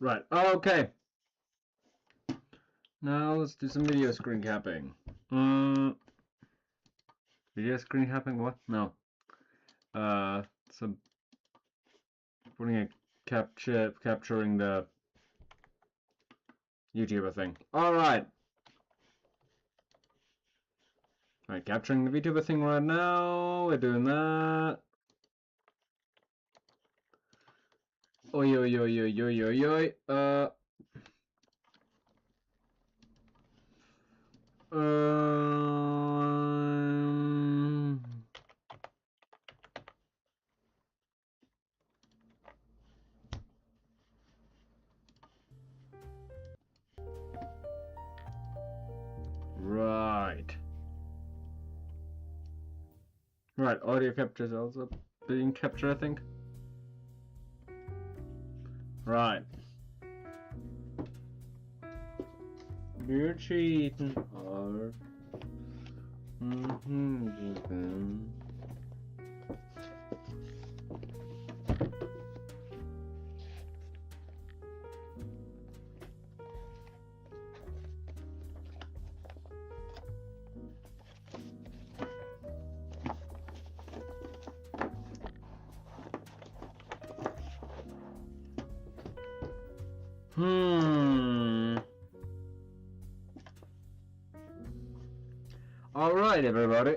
Right, okay. Now let's do some video screen capping. Video screen capping? What? No. Some putting a capturing the YouTuber thing. Alright. Alright, capturing the VTuber thing right now. We're doing that. Oi, oi, oi, oi, oi, oi, oi. Right. Right, audio capture is also being captured, I think. Right. You're cheating. Alright, everybody.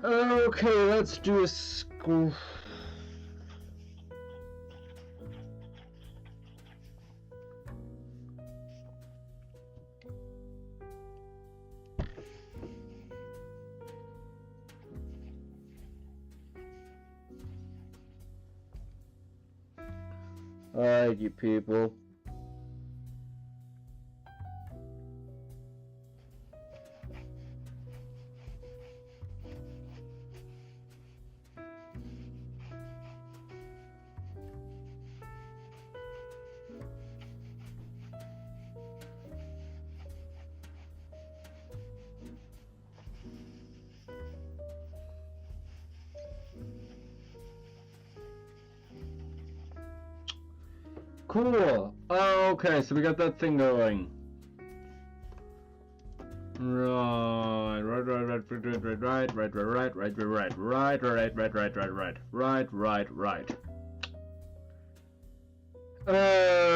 Okay, let's do a school. Alright, you people. Cool. Okay, so we got that thing going. Right.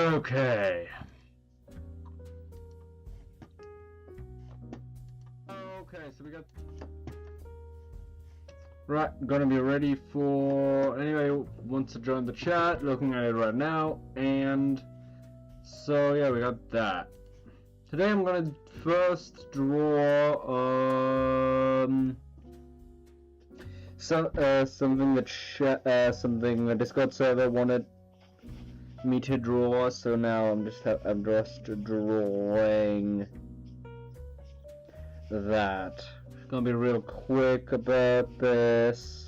Okay. Okay, so we got. Right, gonna be ready for anybody who wants to join the chat, looking at it right now, and so yeah, we got that. Today I'm gonna first draw something something the Discord server wanted me to draw, so now I'm just drawing that. Gonna be real quick about this.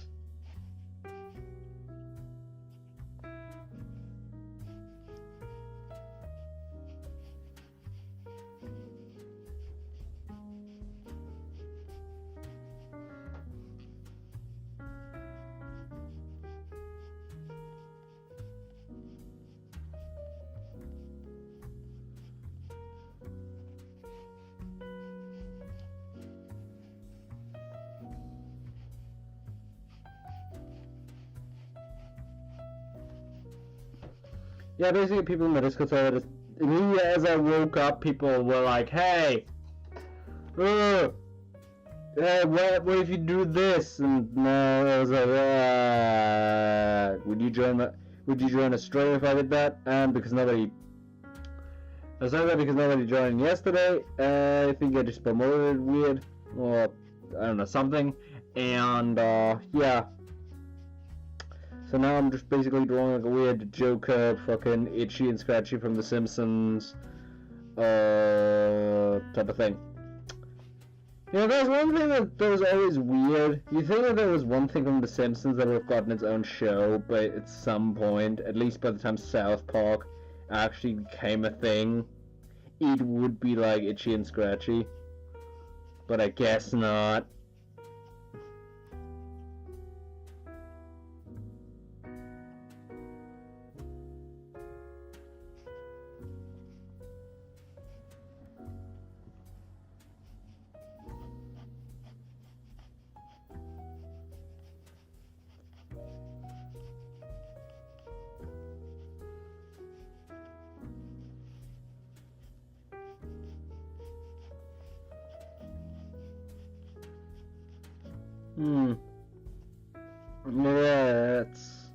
Yeah, basically people in the Discord server just, immediately as I woke up, people were like, hey, what if you do this? And now I was like, would you join us straight if I did that? And because nobody, I said that because nobody joined yesterday, I think I just promoted it weird, or I don't know, something, and yeah. So now I'm just basically drawing like a weird Joker, fucking Itchy and Scratchy from The Simpsons, type of thing. You know, there's one thing that was always weird. You think that there was one thing from The Simpsons that would have gotten its own show, but at some point, at least by the time South Park actually became a thing, it would be like Itchy and Scratchy. But I guess not. Yeah, it's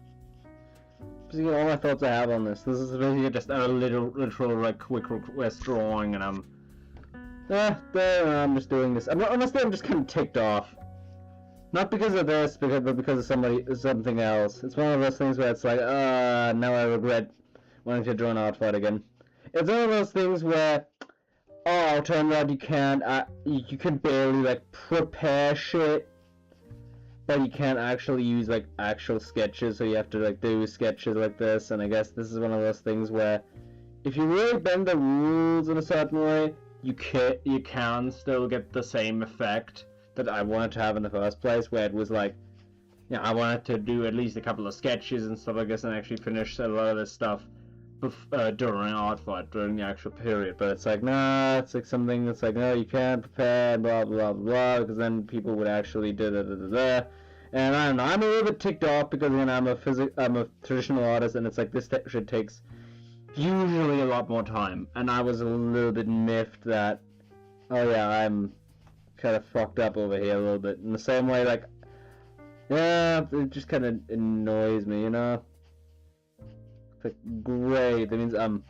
basically all my thoughts I have on this. This is basically just a literal like quick request drawing, and I'm just doing this. Honestly, I'm just kind of ticked off. Not because of this, but because of something else. It's one of those things where it's like, now I regret wanting to join ArtFight again. It's one of those things where, oh, turns out you can't, you can barely, like, prepare shit, but you can't actually use, like, actual sketches, so you have to, like, do sketches like this, and I guess this is one of those things where, if you really bend the rules in a certain way, you can still get the same effect that I wanted to have in the first place, where it was like, you know, I wanted to do at least a couple of sketches and stuff like this, and actually finish a lot of this stuff during ArtFight, during the actual period. But it's like, nah, it's like something that's like, no, you can't prepare, blah blah blah, because then people would actually da. And I don't know, I'm a little bit ticked off because again, I'm a traditional artist, and it's like this shit takes usually a lot more time, and I was a little bit miffed that, oh yeah, I'm kind of fucked up over here a little bit. In the same way, like, yeah, it just kind of annoys me, you know? It's like, great, that means I'm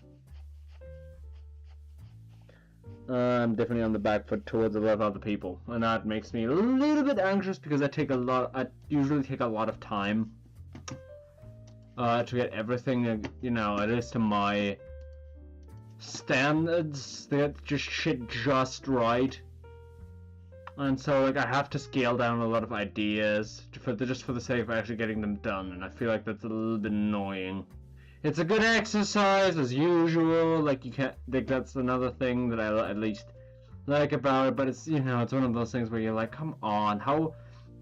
definitely on the back foot towards a lot of other people, and that makes me a little bit anxious because I usually take a lot of time to get everything, you know, at least to my standards, they get just shit just right. And so, like, I have to scale down a lot of ideas just for the sake of actually getting them done, and I feel like that's a little bit annoying. It's a good exercise, as usual, like, you can't, like, that's another thing that I at least like about it, but it's, you know, it's one of those things where you're like, come on, how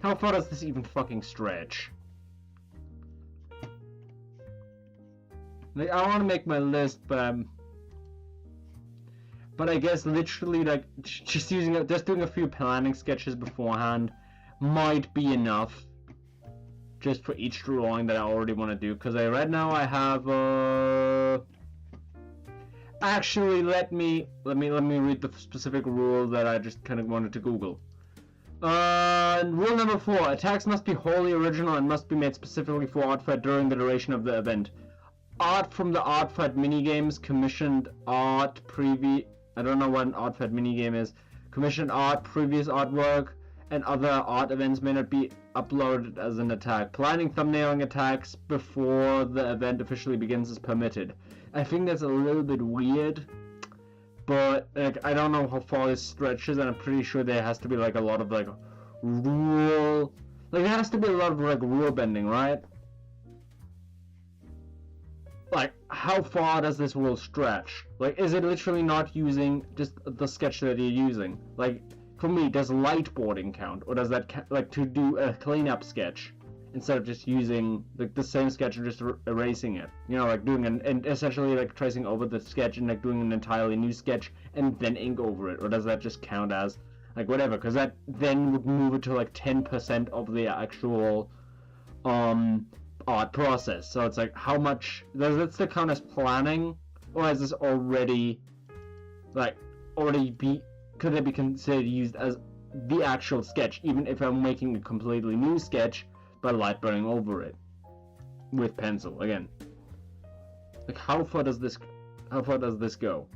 far does this even fucking stretch? Like, I want to make my list, but I guess literally, like, just doing a few planning sketches beforehand might be enough, just for each drawing that I already want to do. Because right now I have actually let me read the specific rule that I just kind of wanted to Google. Rule number 4: attacks must be wholly original and must be made specifically for ArtFight during the duration of the event. Art from the ArtFight minigames, commissioned art, I don't know what an ArtFight minigame is. Commissioned art, previous artwork, and other art events may not be uploaded as an attack. Planning thumbnailing attacks before the event officially begins is permitted. I think that's a little bit weird, but like, I don't know how far this stretches, and I'm pretty sure there has to be like a lot of like rule, like there has to be a lot of like rule bending, right? Like, how far does this rule stretch? Like, is it literally not using just the sketch that you're using? Like, for me, does lightboarding count? Or does that, like, to do a cleanup sketch, instead of just using, like, the same sketch and just erasing it? You know, like, doing and essentially, like, tracing over the sketch and, like, doing an entirely new sketch and then ink over it? Or does that just count as, like, whatever? Because that then would move it to, like, 10% of the actual, art process. So it's like, how much does this still count as planning, or is this already could it be considered used as the actual sketch, even if I'm making a completely new sketch but lightburning over it with pencil again? Like, how far does this go?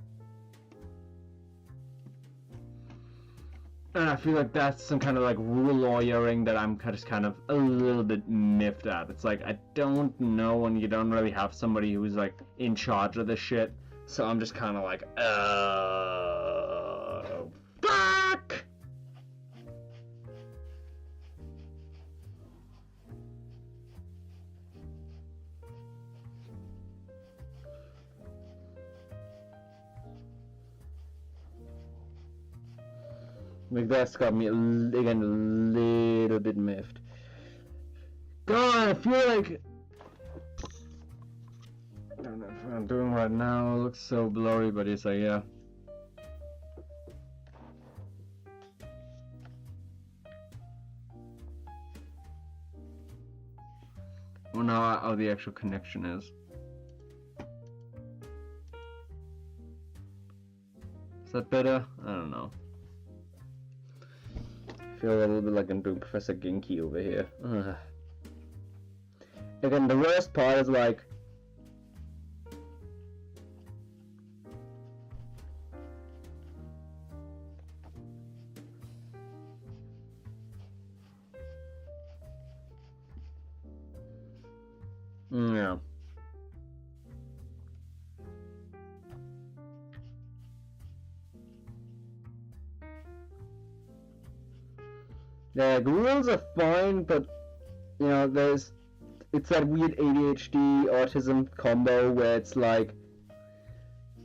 And I feel like that's some kind of like rule lawyering that I'm just kind of a little bit miffed at. It's like, I don't know, and you don't really have somebody who's like in charge of this shit. So I'm just kind of like, fuck! Like, that's got me again a little bit miffed. God, I feel like I don't know if I'm doing right now. It looks so blurry, but it's like, yeah. Well, now how the actual connection is. Is that better? I don't know. feel a little bit like I'm doing Professor Genki over here. Ugh. Again, the worst part is like... Yeah. Yeah, the rules are fine, but, you know, it's that weird ADHD autism combo where it's like,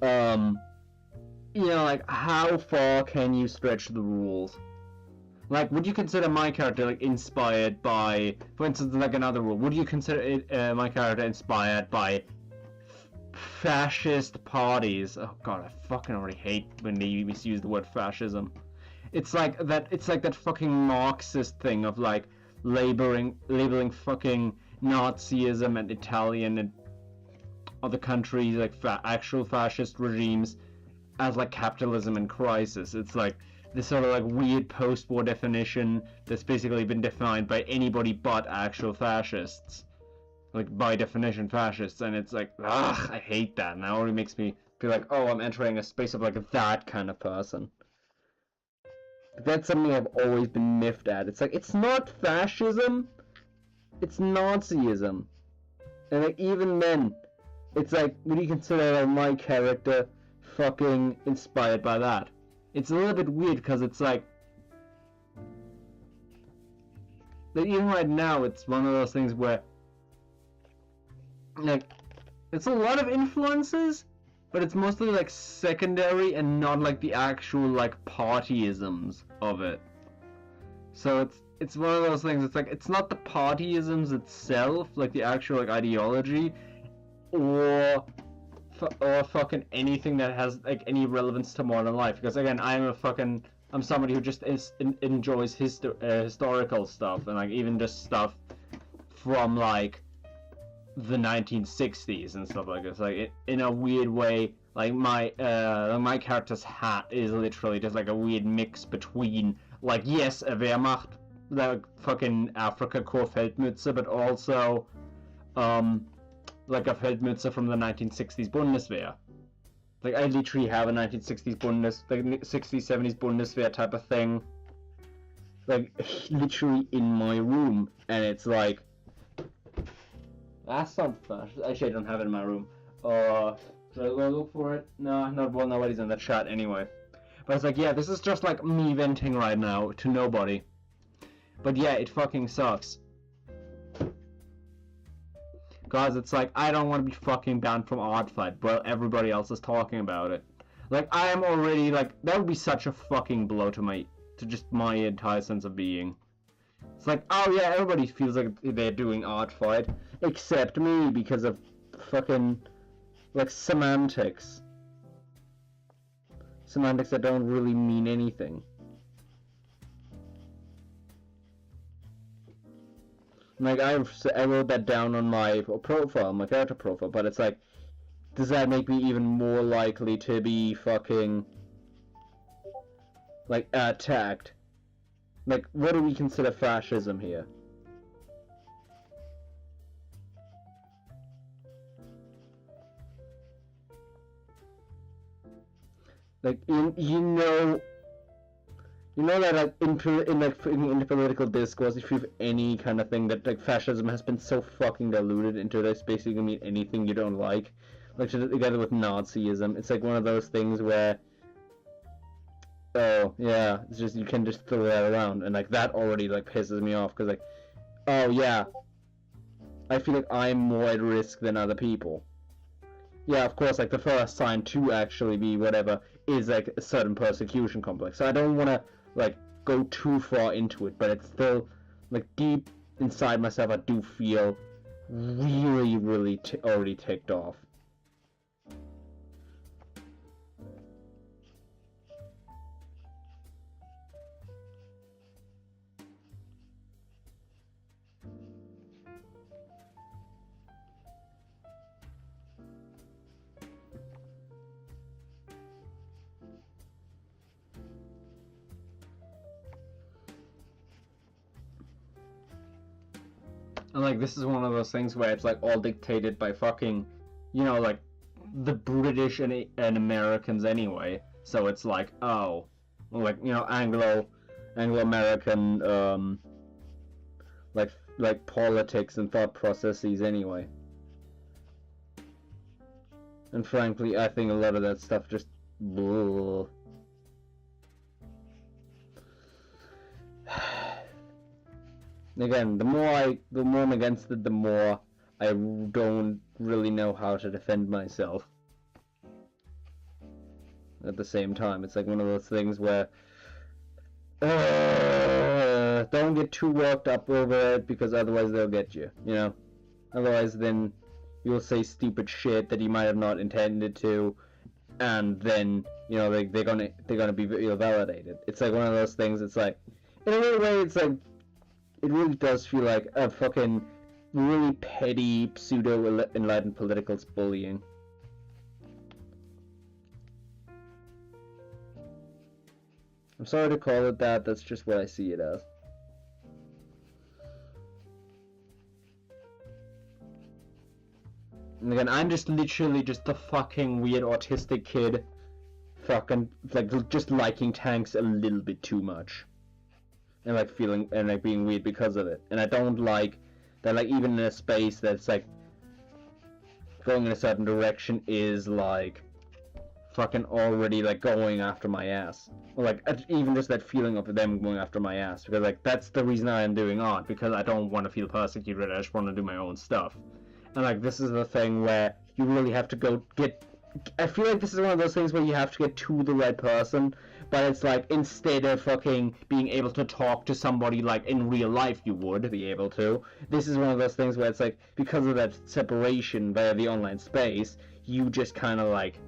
you know, like, how far can you stretch the rules? Like, would you consider my character, like, inspired by, for instance, like another rule, would you consider my character inspired by fascist parties? Oh god, I fucking already hate when they misuse the word fascism. It's like that fucking Marxist thing of like labeling fucking Nazism and Italian and other countries like actual fascist regimes as like capitalism in crisis. It's like this sort of like weird post-war definition that's basically been defined by anybody but actual fascists, like by definition fascists, and it's like, ugh, I hate that, and that already makes me feel like, oh, I'm entering a space of like that kind of person. That's something I've always been miffed at. It's like, it's not fascism, it's Nazism. And like, even then, it's like, would you consider like, my character fucking inspired by that? It's a little bit weird, because it's like even right now, it's one of those things where, like, it's a lot of influences, but it's mostly like secondary and not like the actual like partyisms of it. So it's one of those things. It's like it's not the partyisms itself, like the actual like ideology, or fucking anything that has like any relevance to modern life. Because again, I'm somebody who just enjoys historical stuff, and like even just stuff from like the 1960s and stuff like this. Like in a weird way, like my character's hat is literally just like a weird mix between like, yes, a Wehrmacht, the fucking Afrika Korps Feldmütze, but also like a Feldmütze from the 1960s Bundeswehr. Like I literally have a 1960s 60s 70s Bundeswehr type of thing, like literally in my room, and it's like, that's not fascist. Actually, I don't have it in my room. Should I go look for it? No, nobody's in the chat anyway. But it's like, yeah, this is just like me venting right now to nobody. But yeah, it fucking sucks. Cause it's like, I don't want to be fucking banned from ArtFight, but everybody else is talking about it. Like, I am already, like, that would be such a fucking blow to just my entire sense of being. It's like, oh yeah, everybody feels like they're doing ArtFight, except me, because of fucking, like, semantics. Semantics that don't really mean anything. Like, I wrote that down on my profile, my character profile, but it's like, does that make me even more likely to be fucking, like, attacked? Like, what do we consider fascism here? Like, you know that like in political discourse, if you have any kind of thing that like fascism has been so fucking diluted into this basically mean anything you don't like together with Nazism, it's like one of those things where, oh yeah, it's just you can just throw that around, and like that already like pisses me off, because like, oh yeah, I feel like I'm more at risk than other people. Yeah, of course, like the first sign to actually be whatever is like a certain persecution complex. So I don't want to like go too far into it, but it's still like deep inside myself I do feel really, really already ticked off. And like this is one of those things where it's like all dictated by fucking, you know, like the British and Americans anyway. So it's like, oh, like, you know, Anglo-American like politics and thought processes anyway. And frankly, I think a lot of that stuff just blah. Again, the more I'm against it, the more I don't really know how to defend myself. At the same time, it's like one of those things where don't get too worked up over it, because otherwise they'll get you, you know? Otherwise then you'll say stupid shit that you might have not intended to, and then, you know, they're gonna be validated. It's like one of those things, it's like, in a weird way, it's like, it really does feel like a fucking really petty, pseudo-enlightened political bullying. I'm sorry to call it that, that's just what I see it as. And again, I'm just literally just the fucking weird autistic kid, fucking, like, just liking tanks a little bit too much. And like feeling, and like being weird because of it. And I don't like that, like, even in a space that's like going in a certain direction is like fucking already like going after my ass. Or like even just that feeling of them going after my ass, because like that's the reason I am doing art, because I don't want to feel persecuted, I just want to do my own stuff. And like this is the thing where you really have to go get, I feel like this is one of those things where you have to get to the right person, but it's like, instead of fucking being able to talk to somebody like in real life you would be able to, this is one of those things where it's like, because of that separation via the online space, you just kind of like,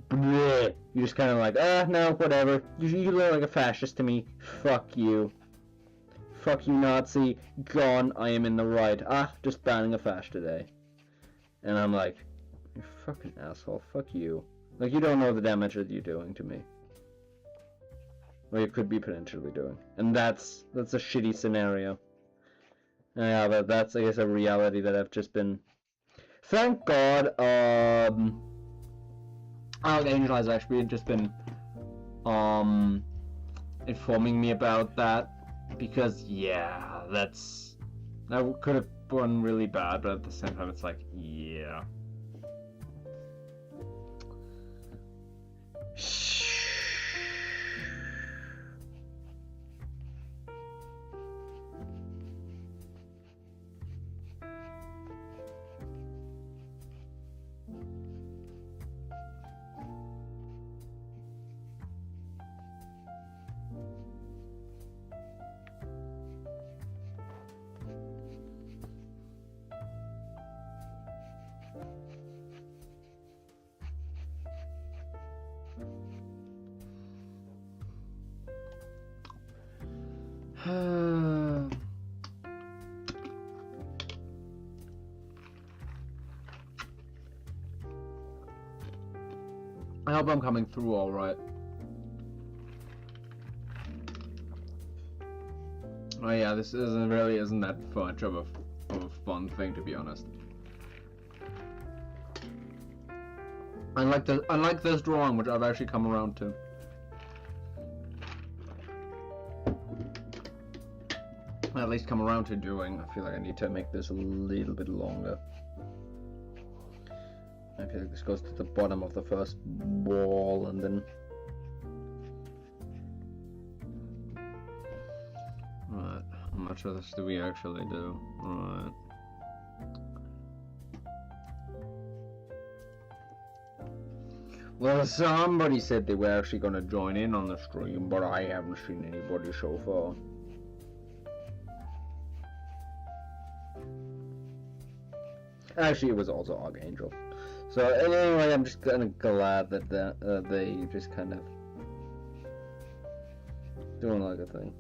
bleh, you just kind of like, no, whatever, you look like a fascist to me, fuck you. Fuck you, Nazi, gone, I am in the right, just banning a fash today. And I'm like, you fucking asshole, fuck you. Like, you don't know the damage that you're doing to me. Or you could be potentially doing. And that's a shitty scenario. Yeah, but that's, I guess, a reality that I've just been... Thank God, Archangel has actually just been, informing me about that. Because, yeah, that could have gone really bad, but at the same time, it's like, yeah. I hope I'm coming through alright. Oh yeah, this really isn't that much of a fun thing, to be honest. Unlike this drawing, which I've actually come around to. At least come around to doing. I feel like I need to make this a little bit longer. I feel like this goes to the bottom of the first wall and then... Right, how much of this do we actually do? Right. Well, somebody said they were actually going to join in on the stream, but I haven't seen anybody so far. Actually, it was also Archangel. So anyway, I'm just kind of glad that they just kind of doing like a thing.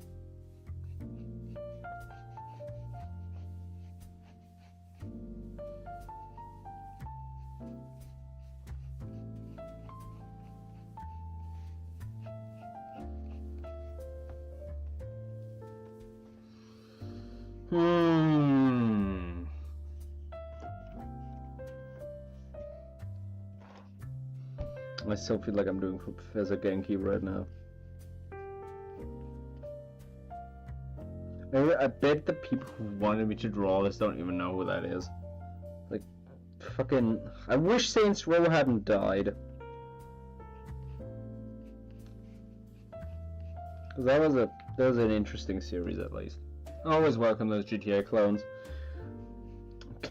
I still feel like I'm doing for Professor Genki right now. I bet the people who wanted me to draw this don't even know who that is. Like, fucking... I wish Saints Row hadn't died. Because that was an interesting series, at least. I always welcome those GTA clones.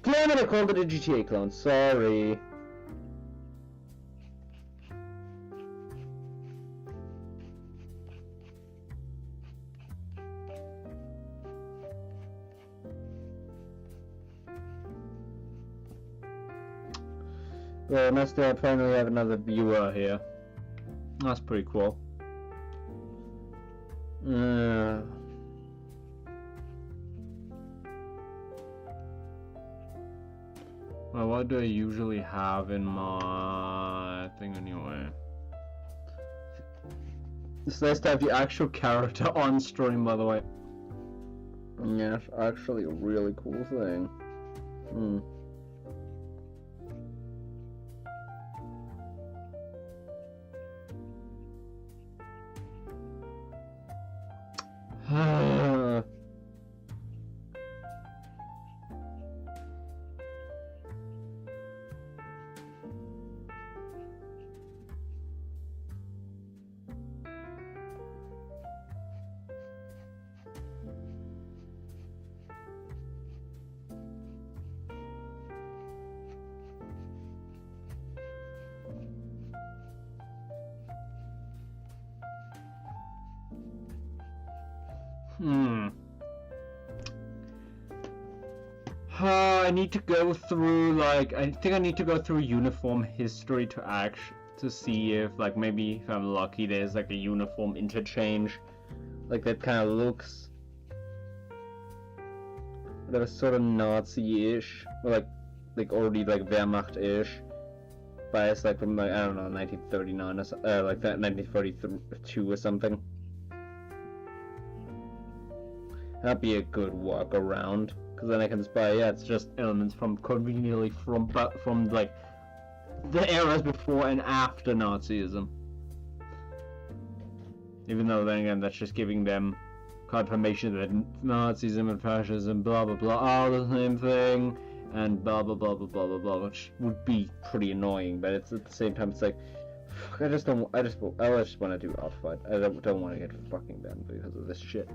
Damn it, I called it a GTA clone. Sorry. Well, nice to finally have another viewer here. That's pretty cool. Well, what do I usually have in my thing anyway? It's nice to have the actual character on stream, by the way. Yeah, it's actually a really cool thing. I need to go through, like, I think I need to go through uniform history to see if, like, maybe if I'm lucky there's, like, a uniform interchange, like, that kind of looks, that was sort of Nazi-ish, or, like, already, like, Wehrmacht-ish, but it's, like, from, like, I don't know, 1939 or like, that 1942 or something. That'd be a good walk around, because then I can spy. Yeah, it's just elements from conveniently from like the eras before and after Nazism. Even though then again, that's just giving them confirmation that Nazism and fascism, blah blah blah, are the same thing, and blah blah blah blah blah blah blah, which would be pretty annoying. But it's at the same time, it's like, fuck, I just want to do ArtFight. I don't want to get fucking banned because of this shit.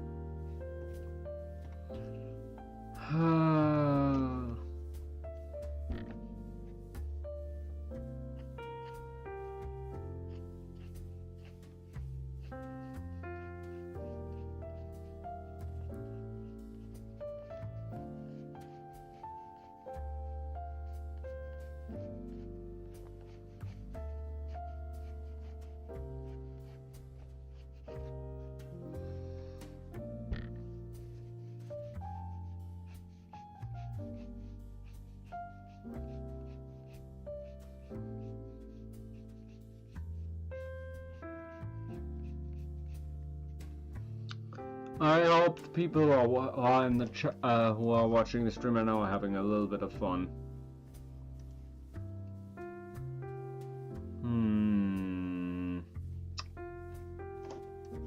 I hope the people who are in the who are watching the stream right now are having a little bit of fun.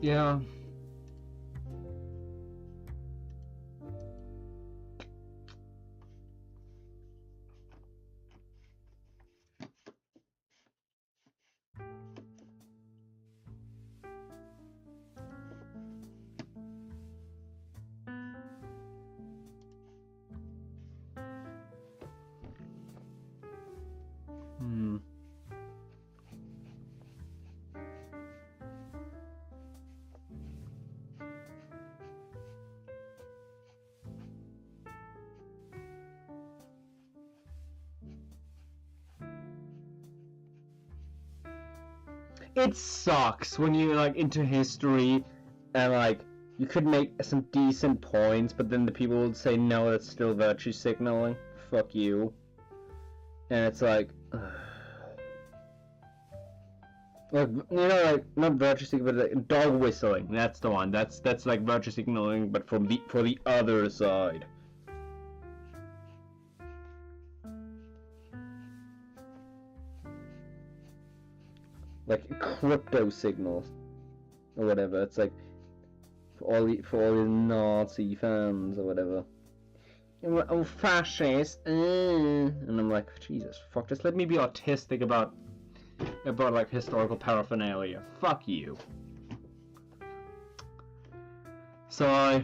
Yeah. It sucks when you're like into history and like you could make some decent points, but then the people would say no, that's still virtue signaling. Fuck you. And it's like, like, you know, like not virtue signaling, but like dog whistling. That's the one. That's like virtue signaling, but for the other side. like crypto signals or whatever. It's like for all the Nazi fans or whatever. And we're, oh, fascist, and I'm like, Jesus, fuck, just let me be autistic about like historical paraphernalia. Fuck you. So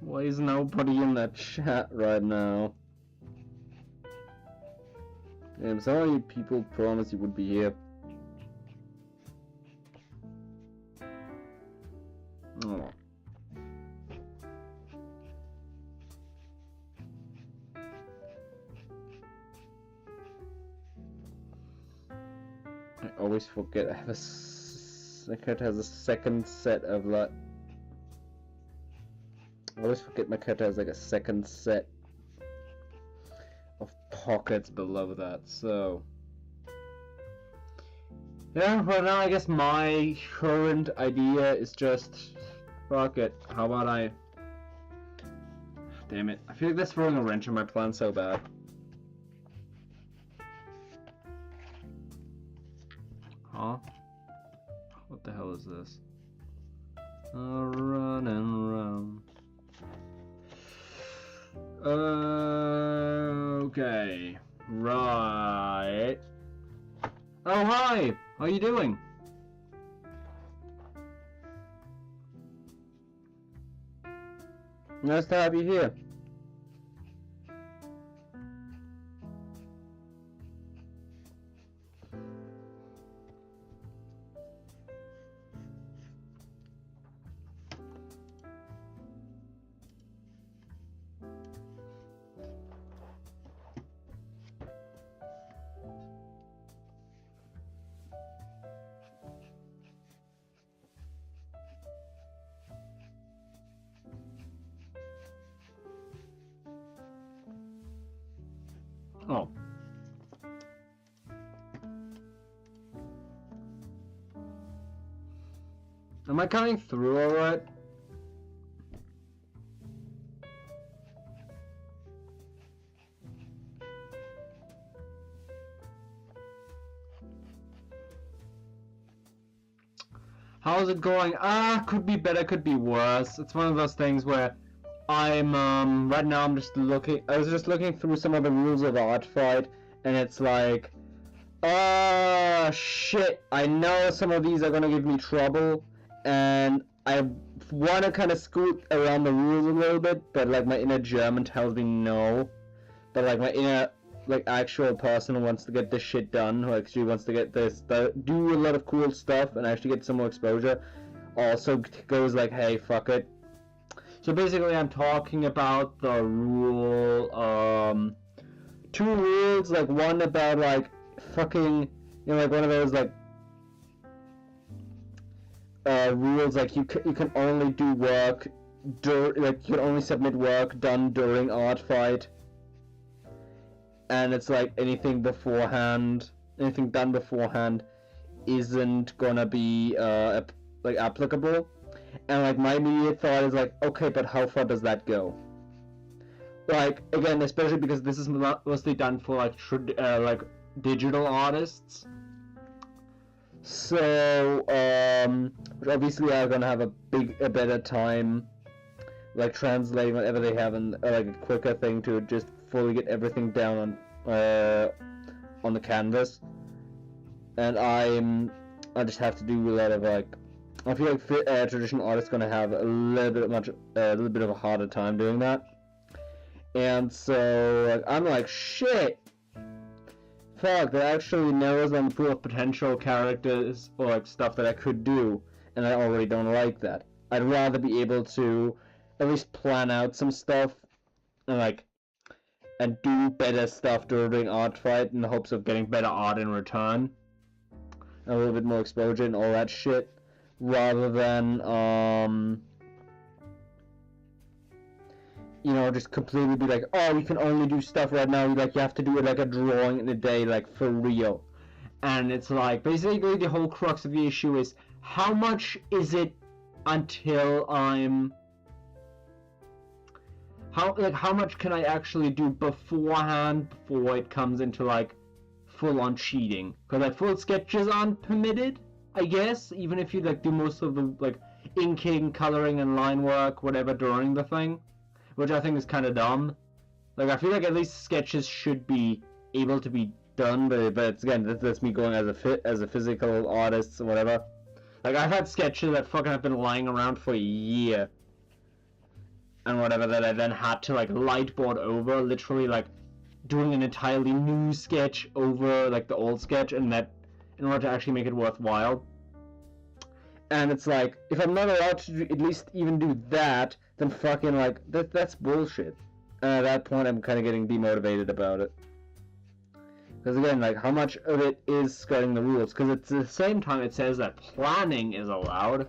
why is nobody in that chat right now? Damn, some of you people promised you would be here. Oh. I always forget I have my character has a second set of like. I always forget my character has like a second set of pockets below that, so yeah, right now I guess my current idea is just fuck it. How about I damn it. I feel like that's throwing a wrench in my plan so bad. Huh? What the hell is this? Run and run. Okay. Right. Oh, hi! How are you doing? Nice to have you here. Oh. Am I coming through alright? How's it going? Could be better, could be worse. It's one of those things where I'm right now I'm just looking. I was just looking through some of the rules of ArtFight, and it's like, shit. I know some of these are gonna give me trouble, and I want to kind of scoot around the rules a little bit, but like my inner German tells me no. But like my inner like actual person who wants to get this shit done, who actually wants to get this, do a lot of cool stuff, and actually get some more exposure, also goes like, hey, fuck it. So basically I'm talking about the rule, two rules, like one about like fucking, you know, like one of those like rules like you can only do work like you can only submit work done during ArtFight, and it's like anything done beforehand isn't gonna be like applicable. And like my immediate thought is like, okay, but how far does that go? Like, again, especially because this is mostly done for like digital artists. So obviously I'm gonna have a better time like translating whatever they have, and like a quicker thing to just fully get everything down on the canvas. And I just have to do a lot of like, I feel like traditional artists gonna have a little bit of a harder time doing that. And so like, I'm like, shit, fuck, that actually narrows down the pool of potential characters or like stuff that I could do. and I already don't like that. I'd rather be able to at least plan out some stuff and like and do better stuff during ArtFight in the hopes of getting better art in return, and a little bit more exposure and all that shit, rather than you know, just completely be like, oh, we can only do stuff right now, like you have to do it like a drawing in a day, like for real. And it's like, basically the whole crux of the issue is, how much is it until I'm... How much can I actually do beforehand before it comes into, like, full-on cheating? Because, like, full sketches aren't permitted, I guess, even if you, like, do most of the, like, inking, coloring, and line work, whatever, during the thing. Which I think is kind of dumb. Like, I feel like at least sketches should be able to be done, but it's, again, that's me going as a physical artist or whatever. Like, I've had sketches that fucking have been lying around for a year and whatever, that I then had to, like, lightboard over, literally, like, doing an entirely new sketch over, like, the old sketch, and that, in order to actually make it worthwhile. And it's like, if I'm not allowed to at least even do that, then fucking, like, that's bullshit. And at that point, I'm kind of getting demotivated about it. Because again, like, how much of it is skirting the rules? Because at the same time, it says that planning is allowed,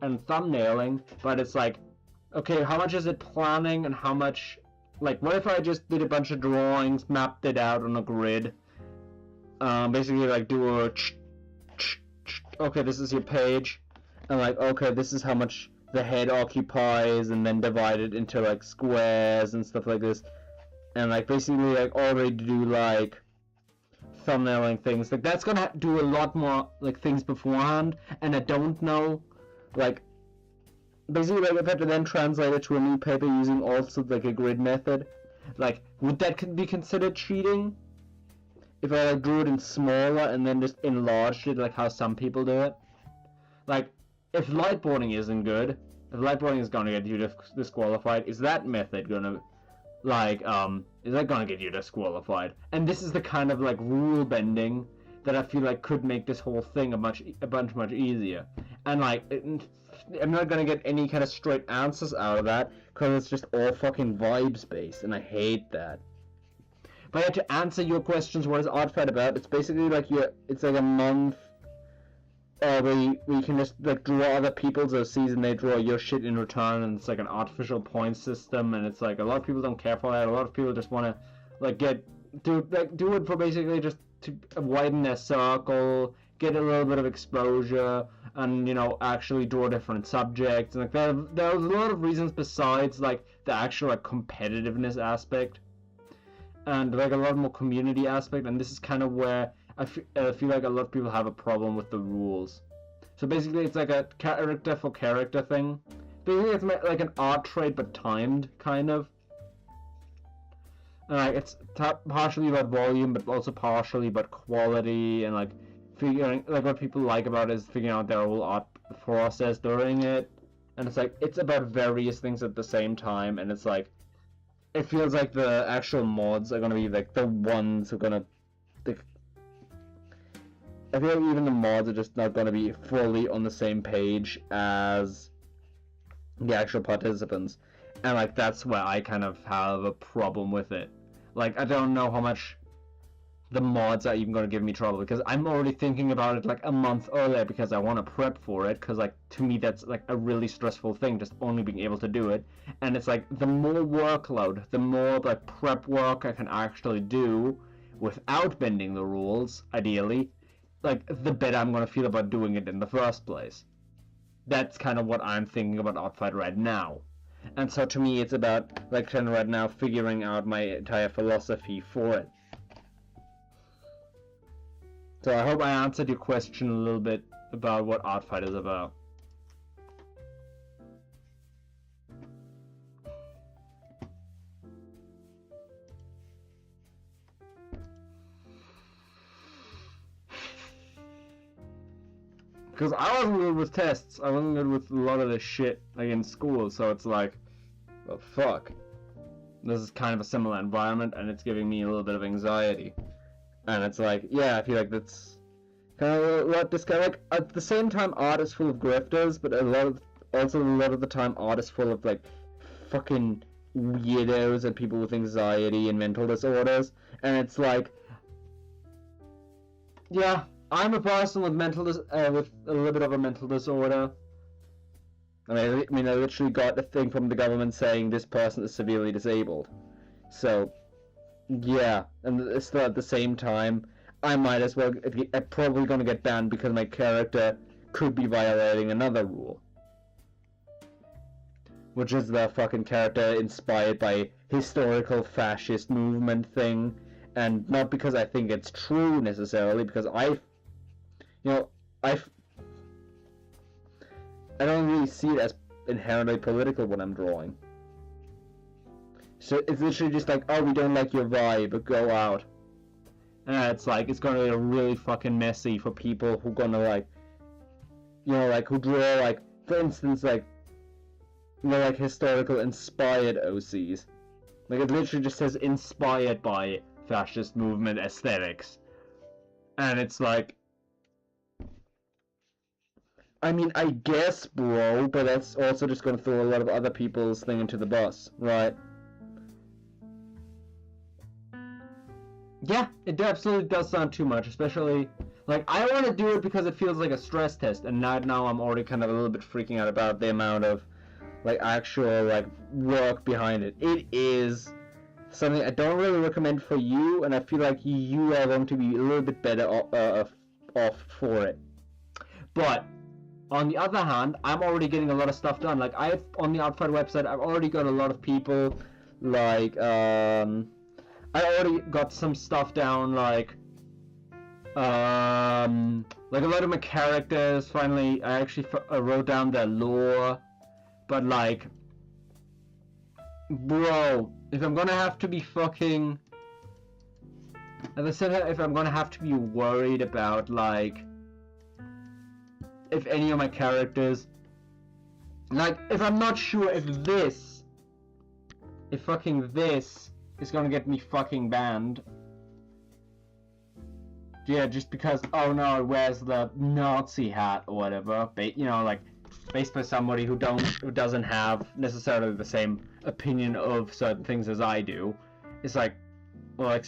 and thumbnailing, but it's like, okay, how much is it planning, and how much, like, what if I just did a bunch of drawings, mapped it out on a grid, basically, like, do a okay, this is your page, and like, okay, this is how much the head occupies, and then divide it into, like, squares and stuff like this, and, like, basically, like, already do, like, thumbnailing things. Like, that's gonna do a lot more, like, things beforehand, and I don't know, like, basically, like, if I had to then translate it to a new paper using also, like, a grid method, like, would that be considered cheating? If I, like, drew it in smaller and then just enlarged it, like how some people do it? Like, if lightboarding isn't good, if lightboarding is gonna get you disqualified, is that method gonna, like, is that gonna get you disqualified? And this is the kind of, like, rule bending that I feel like could make this whole thing a much easier. And, like, I'm not gonna get any kind of straight answers out of that, because it's just all fucking vibes based, and I hate that. But to answer your questions, what is ArtFight about? It's basically like it's like a month where you can just, like, draw other people's OCs and they draw your shit in return, and it's like an artificial point system, and it's like a lot of people don't care for that. A lot of people just want to, like, do it for basically just to widen their circle, get a little bit of exposure, and, you know, actually draw different subjects. And, like, there are a lot of reasons besides, like, the actual, like, competitiveness aspect, and, like, a lot more community aspect, and this is kind of where I feel like a lot of people have a problem with the rules. So basically, it's like a character for character thing. Basically, it's like an art trade but timed, kind of. And, like, it's partially about volume, but also partially about quality, and, like, figuring, like, what people like about it is figuring out their whole art process during it. And it's like, it's about various things at the same time, and it's like, it feels like the actual mods are gonna be, like, the ones who are gonna, like, I feel like even the mods are just not gonna be fully on the same page as the actual participants. And, like, that's where I kind of have a problem with it. Like, I don't know how much the mods are even gonna give me trouble, because I'm already thinking about it, like, a month earlier, because I want to prep for it, because, like, to me that's, like, a really stressful thing, just only being able to do it. And it's like, the more workload, the more, like, prep work I can actually do without bending the rules, ideally, like, the better I'm gonna feel about doing it in the first place. That's kind of what I'm thinking about ArtFight right now. And so to me, it's about, like, kind of right now figuring out my entire philosophy for it. So I hope I answered your question a little bit about what ArtFight is about. Because I wasn't good with tests, I wasn't good with a lot of this shit, like, in school, so it's like, well, fuck. This is kind of a similar environment, and it's giving me a little bit of anxiety. And it's like, yeah, I feel like that's kind of let this guy, like, at the same time art is full of grifters, but a lot of the time art is full of, like, fucking weirdos and people with anxiety and mental disorders, and it's like, yeah, I'm a person with with a little bit of a mental disorder. I mean, I literally got a thing from the government saying this person is severely disabled. So, yeah, and still at the same time, I might as well, I'm probably gonna get banned because my character could be violating another rule. Which is the fucking character inspired by historical fascist movement thing, and not because I think it's true necessarily, because I don't really see it as inherently political when I'm drawing. So it's literally just like, oh, we don't like your vibe, but go out. And it's like, it's gonna be really fucking messy for people who gonna like, like who draw like, for instance, like, like historical inspired OCs. Like it literally just says inspired by fascist movement aesthetics. And it's like, I mean, I guess, bro, but that's also just gonna throw a lot of other people's thing into the bus, right? Yeah, it absolutely does sound too much, especially, like, I want to do it because it feels like a stress test, and now I'm already kind of a little bit freaking out about the amount of, like, actual, like, work behind it. It is something I don't really recommend for you, and I feel like you are going to be a little bit better off for it. But on the other hand, I'm already getting a lot of stuff done. Like, on the ArtFight website, I've already got a lot of people, like, I already got some stuff down, like a lot of my characters, finally, I actually wrote down their lore, but, like, bro, if I'm gonna have to be fucking, as I said, if I'm gonna have to be worried about, like, if any of my characters, like, if I'm not sure if fucking this is gonna get me fucking banned. Yeah, just because, oh no, it wears the Nazi hat or whatever, like, based by somebody who doesn't have necessarily the same opinion of certain things as I do. It's like, well, like,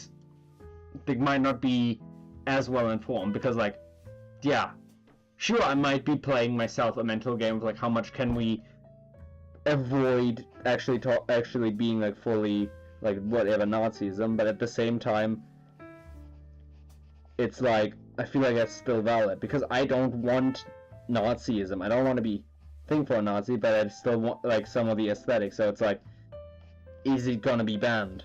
they might not be as well informed, because, like, yeah, sure, I might be playing myself a mental game of, like, how much can we avoid actually being, like, fully, like, whatever, Nazism, but at the same time, it's like, I feel like that's still valid, because I don't want Nazism. I don't want to be thing for a Nazi, but I still want, like, some of the aesthetics, so it's like, is it gonna be banned?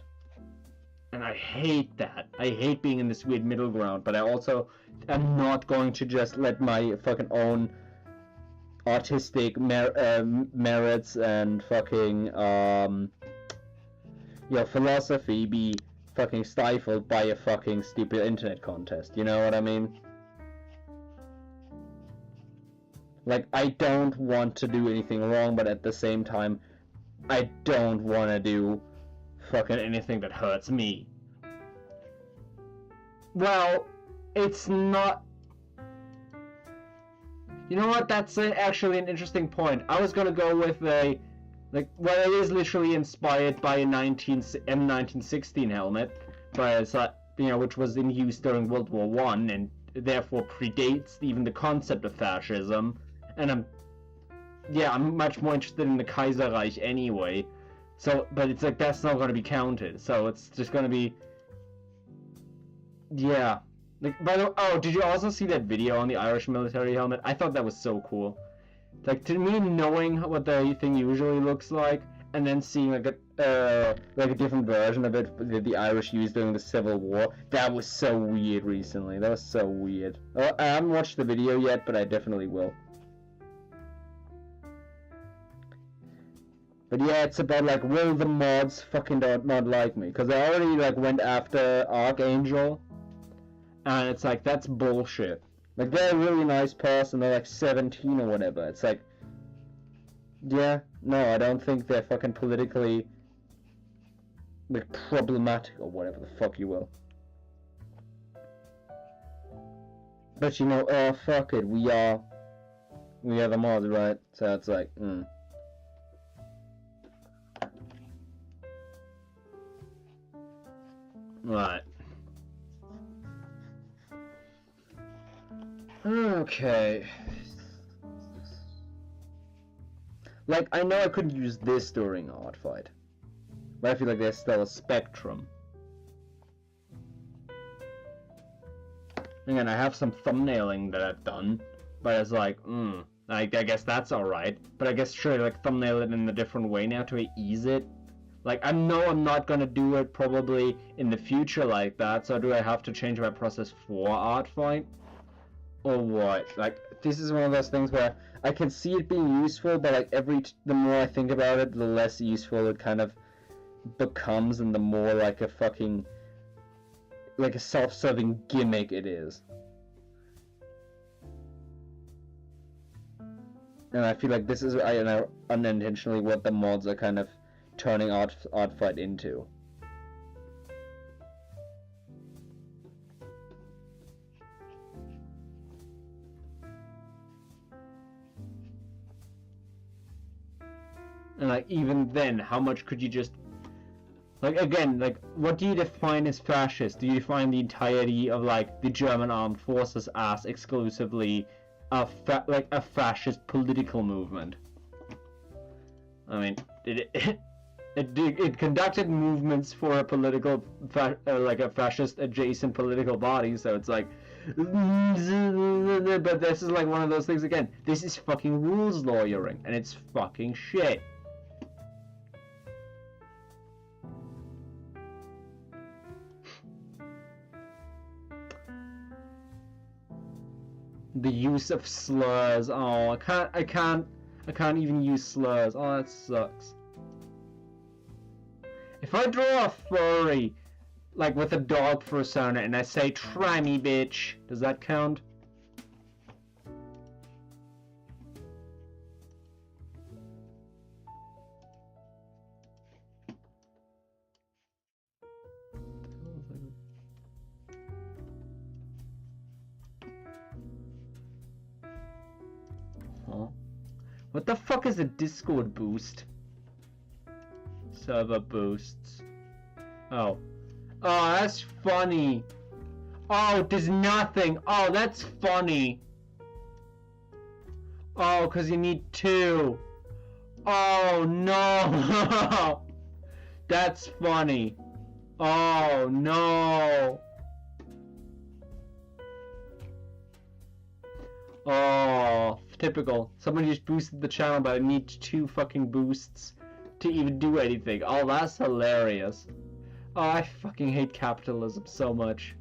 And I hate that. I hate being in this weird middle ground, but I also am not going to just let my fucking own artistic merits and fucking, philosophy be fucking stifled by a fucking stupid internet contest, you know what I mean? Like, I don't want to do anything wrong, but at the same time, I don't want to do fucking anything that hurts me. Well, it's not... You know what, that's actually an interesting point. I was gonna go with a... Like, well, it is literally inspired by a M1916 helmet, but it's, which was in use during World War I, and therefore predates even the concept of fascism. And I'm much more interested in the Kaiserreich anyway. So, but it's like, that's not going to be counted. So it's just going to be, yeah. Like, by the way, oh, did you also see that video on the Irish military helmet? I thought that was so cool. Like, to me, knowing what the thing usually looks like, and then seeing like a different version of it that the Irish used during the Civil War, that was so weird recently. That was so weird. I haven't watched the video yet, but I definitely will. But yeah, it's about, like, will the mods fucking not like me? Because I already, like, went after Archangel, and it's like, that's bullshit. Like, they're a really nice person, they're like 17 or whatever. It's like, yeah, no, I don't think they're fucking politically, like, problematic or whatever the fuck you will. But you know, oh fuck it, we are the mods, right? So it's like, Right. Okay. Like, I know I couldn't use this during ArtFight, but I feel like there's still a spectrum. Again, I have some thumbnailing that I've done, but it's like, I guess that's alright. But I guess should I like thumbnail it in a different way now to ease it? Like, I know I'm not gonna do it probably in the future like that, so do I have to change my process for ArtFight? Or what? Like, this is one of those things where I can see it being useful, but like the more I think about it, the less useful it kind of becomes, and the more like a fucking, like a self-serving gimmick it is. And I feel like this is, I know, unintentionally what the mods are kind of turning ArtFight into. And like, even then, how much could you just, like, again, like, what do you define as fascist? Do you define the entirety of like the German armed forces as exclusively a fascist political movement? I mean, it conducted movements for a political, like a fascist adjacent political body, so it's like, but this is like one of those things again. This is fucking rules lawyering, and it's fucking shit. The use of slurs. Oh, I can't even use slurs. Oh, that sucks. If I draw a furry, like with a dog persona, and I say, "Try me, bitch," does that count? What the fuck is a Discord boost? Server boosts. Oh. Oh, that's funny. Oh, there's nothing. Oh, that's funny. Oh, because you need 2. Oh, no. That's funny. Oh, no. Oh, typical. Someone just boosted the channel, but I need 2 fucking boosts to even do anything. Oh, that's hilarious. Oh, I fucking hate capitalism so much.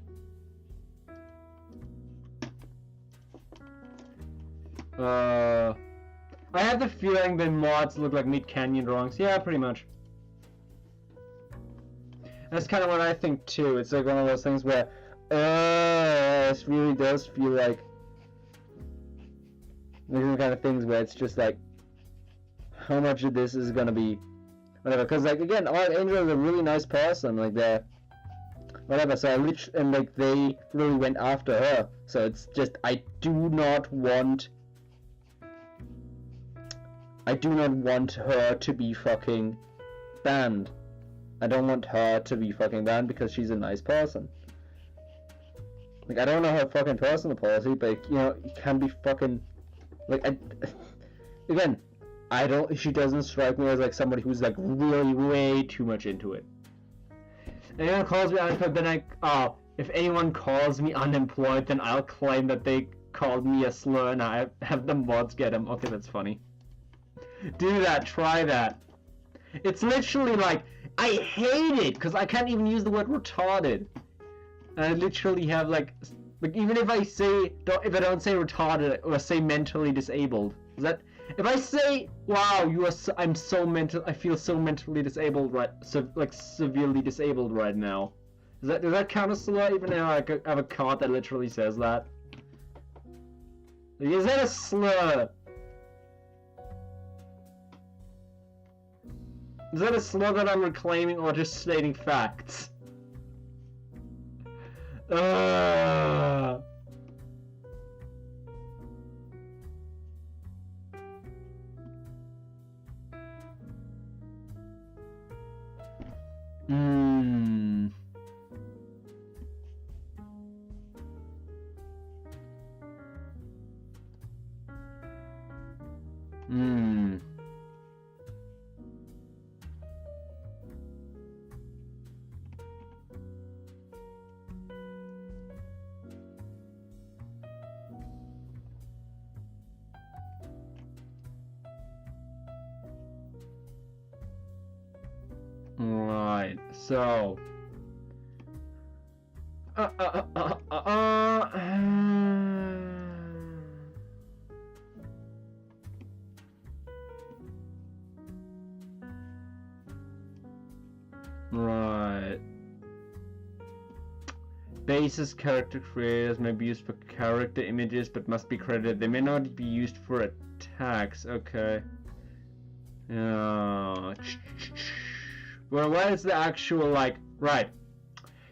I have the feeling that mods look like Meat Canyon drawings. Yeah, pretty much. That's kind of what I think too. It's like one of those things where, this really does feel like these are the kind of things where it's just like, how much of this is gonna be, whatever. Because like again, Art Angel is a really nice person. Like they're, whatever. So and like they really went after her. So it's just I do not want her to be fucking banned. I don't want her to be fucking banned because she's a nice person. Like I don't know her fucking personal policy, but you know, it can be fucking. Like, again, she doesn't strike me as, like, somebody who's, like, really way too much into it. Anyone calls me unemployed, then if anyone calls me unemployed, then I'll claim that they called me a slur and I have the mods get them. Okay, that's funny. Do that, try that. It's literally like, I hate it, because I can't even use the word retarded. And I literally have, like even if I say, if I don't say retarded or say mentally disabled, is that, if I say, wow, I feel so mentally disabled like severely disabled right now, does that count as slur even now? I have a card that literally says that. Is that a slur? Is that a slur that I'm reclaiming or just stating facts? Hmm. Right, so right. Basis character creators may be used for character images but must be credited. They may not be used for attacks. Okay. Yeah. Well, what is the actual, like, right.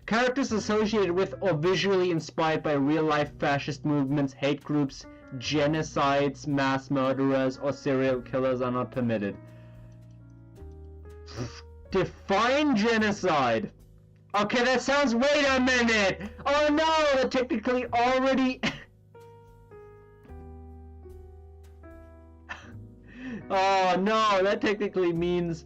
Characters associated with or visually inspired by real-life fascist movements, hate groups, genocides, mass murderers, or serial killers are not permitted. Define genocide! Okay, that sounds... Wait a minute! Oh no! That technically already... Oh no, that technically means...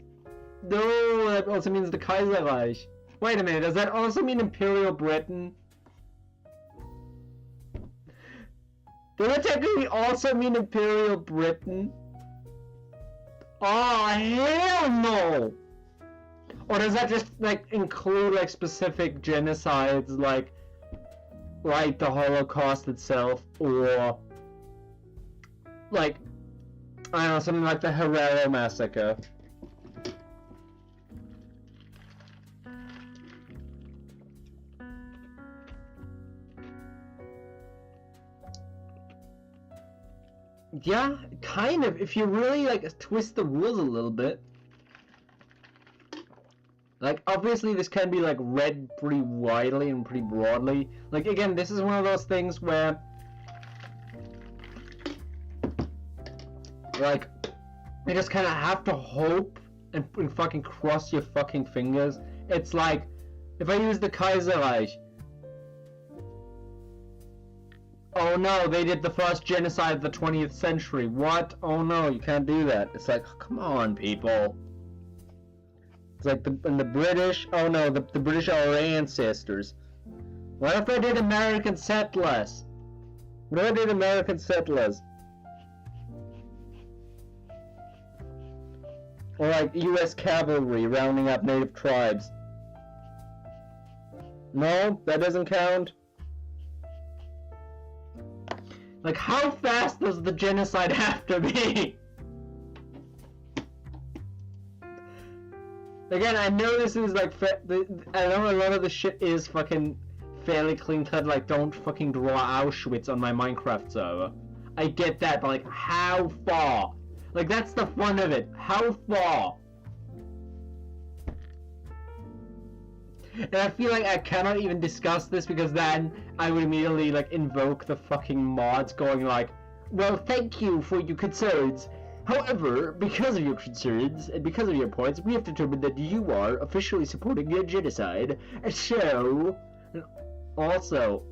No, that also means the Kaiserreich. Wait a minute, does that also mean Imperial Britain? Does that technically also mean Imperial Britain? Oh, hell no! Or does that just, like, include, like, specific genocides, like the Holocaust itself, or, like, I don't know, something like the Herero Massacre? Yeah, kind of, if you really, like, twist the rules a little bit. Like, obviously this can be, like, read pretty widely and pretty broadly. Like, again, this is one of those things where, like, you just kind of have to hope and fucking cross your fucking fingers. It's like, if I use the Kaiserreich, oh no, they did the first genocide of the 20th century. What? Oh no, you can't do that. It's like, come on, people. It's like the British, oh no, the British are our ancestors. What if I did American settlers? What if I did American settlers? Or like US cavalry rounding up native tribes? No? That doesn't count? Like, how fast does the genocide have to be? Again, I know this is like, I know a lot of the shit is fucking fairly clean cut, like, don't fucking draw Auschwitz on my Minecraft server. I get that, but like, how far? Like, that's the fun of it. How far? And I feel like I cannot even discuss this because then I would immediately, like, invoke the fucking mods going like, well, thank you for your concerns. However, because of your concerns and because of your points, we have determined that you are officially supporting a genocide. So, also,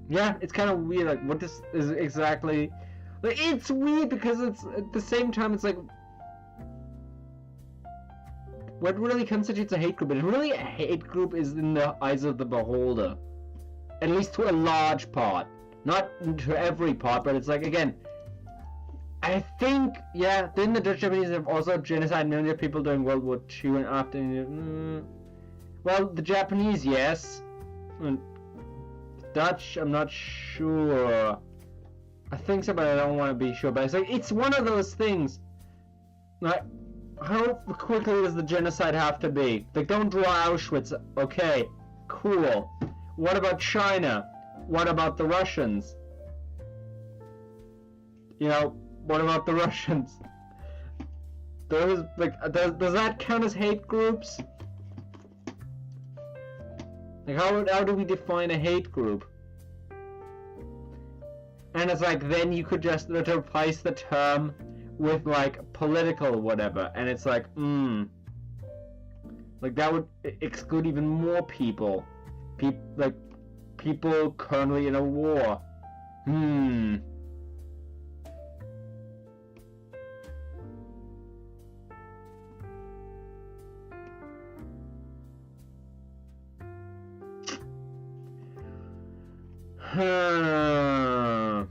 yeah, it's kind of weird. Like, what this is exactly? Like, it's weird because it's at the same time, it's like, what really constitutes a hate group? And really, a hate group is in the eyes of the beholder, at least to a large part. Not to every part, but it's like, again, I think, yeah, didn't the Dutch Japanese have also genocide millions of people during World War II and after? Well, the Japanese, yes. Dutch, I'm not sure. I think so, but I don't want to be sure. But it's like, it's one of those things. Like, how quickly does the genocide have to be? Like, don't draw Auschwitz. Okay, cool. What about China? What about the Russians? You know, what about the Russians? Those, like, does that count as hate groups? Like, how do we define a hate group? And it's like, then you could just replace the term with, like, political whatever, and it's like, like, that would exclude even more people. Like, people currently in a war. Hmm. Huh.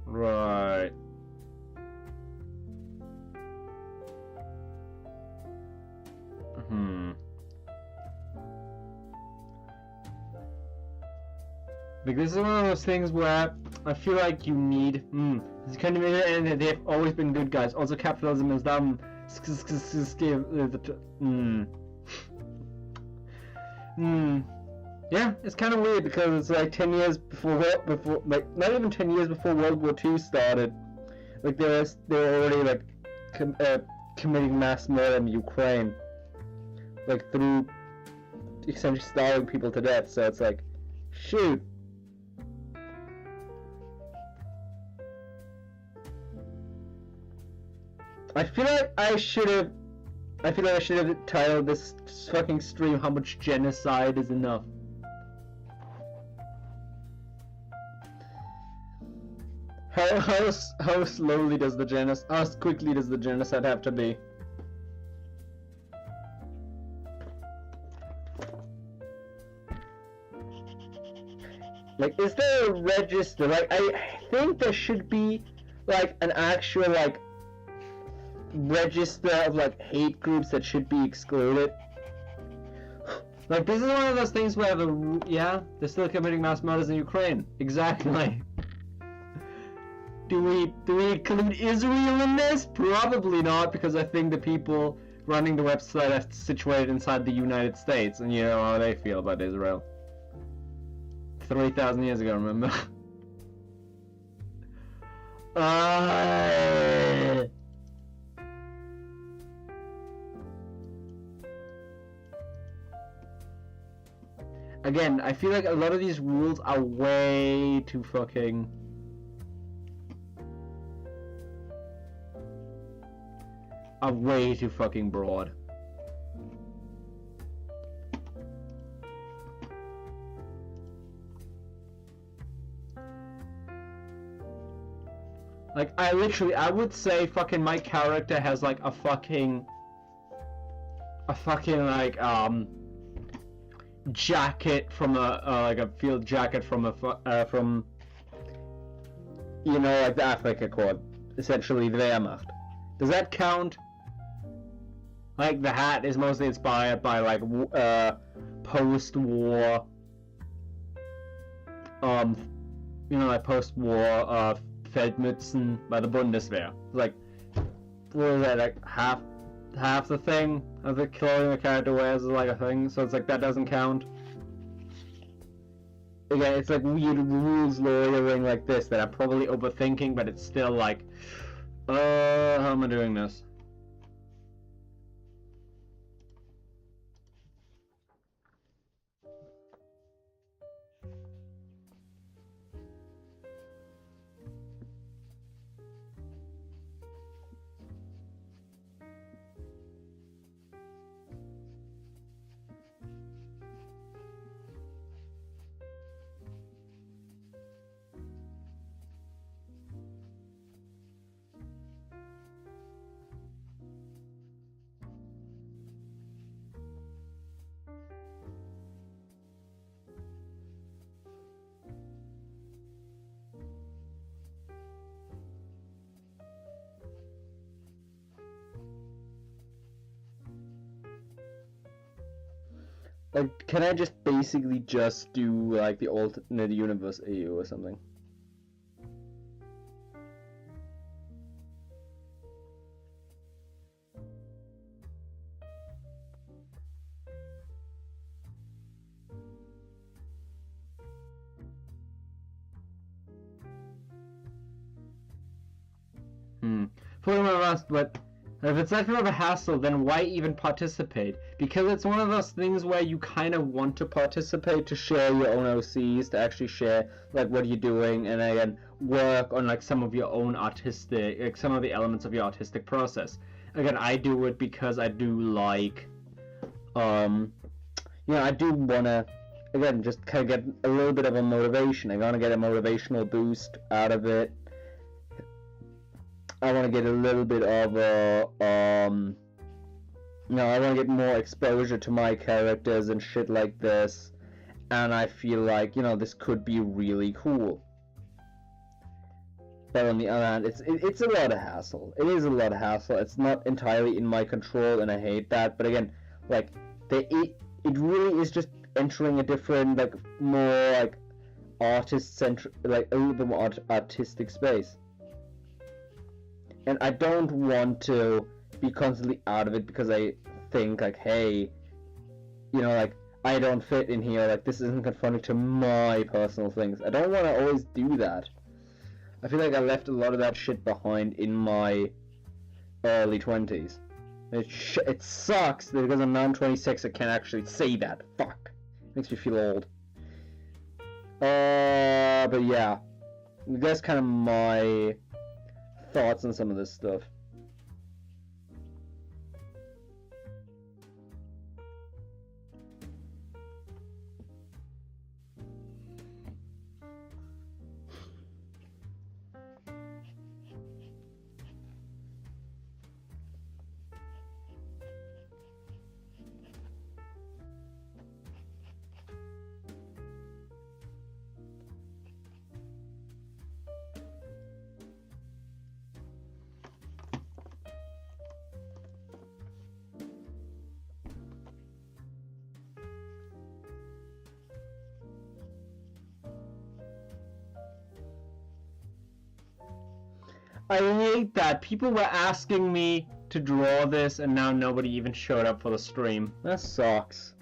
Right. Hmm. Like, this is one of those things where I feel like you need. It's kind of, and they've always been good guys. Also, capitalism is dumb. Yeah, it's kind of weird because it's like 10 years before, like not even 10 years before World War II started. Like they were already like committing mass murder in Ukraine, like through essentially starving people to death. So it's like, shoot. I feel like I should have titled this fucking stream "How Much Genocide Is Enough." How slowly does the genocide? How quickly does the genocide have to be? Like, is there a register? Like, I think there should be like an actual like register of like hate groups that should be excluded. Like, this is one of those things where they're still committing mass murders in Ukraine. Exactly. Do we include Israel in this? Probably not, because I think the people running the website are situated inside the United States, and you know how they feel about Israel. 3,000 years ago, remember? Again, I feel like a lot of these rules are way too fucking... broad. Like, I would say fucking my character has like a fucking like, jacket from like a field jacket from you know, like the Afrika Korps, essentially the Wehrmacht. Does that count? Like, the hat is mostly inspired by like post-war, you know, like post-war Feldmützen by the Bundeswehr. Like, what is that? Like half the thing of the clothing the character wears is like a thing, so it's like that doesn't count. Again, it's like weird rules lawyering like this that I'm probably overthinking, but it's still like, how am I doing this? Like, can I just basically just do like the alternate universe AU or something? Fully asked, but If it's that kind of a hassle, then why even participate? Because it's one of those things where you kind of want to participate to share your own OCs, to actually share like what you're doing, and again work on like some of your own artistic, like some of the elements of your artistic process. Again, I do it because I do like, I do wanna, again, just kind of get a little bit of a motivation. I wanna get a motivational boost out of it. I want to get a little bit of a, I want to get more exposure to my characters and shit like this, and I feel like, this could be really cool. But on the other hand, it's a lot of hassle. It is a lot of hassle. It's not entirely in my control, and I hate that. But again, like, it really is just entering a different, like, more, like, artist-centric, like, a little bit more artistic space. And I don't want to be constantly out of it because I think, like, hey, like, I don't fit in here, like, this isn't conforming to my personal things. I don't want to always do that. I feel like I left a lot of that shit behind in my early 20s. It sucks that because I'm now 26 I can't actually say that. Fuck. Makes me feel old. But yeah. That's kind of my thoughts on some of this stuff. I hate that. People were asking me to draw this and now nobody even showed up for the stream. That sucks.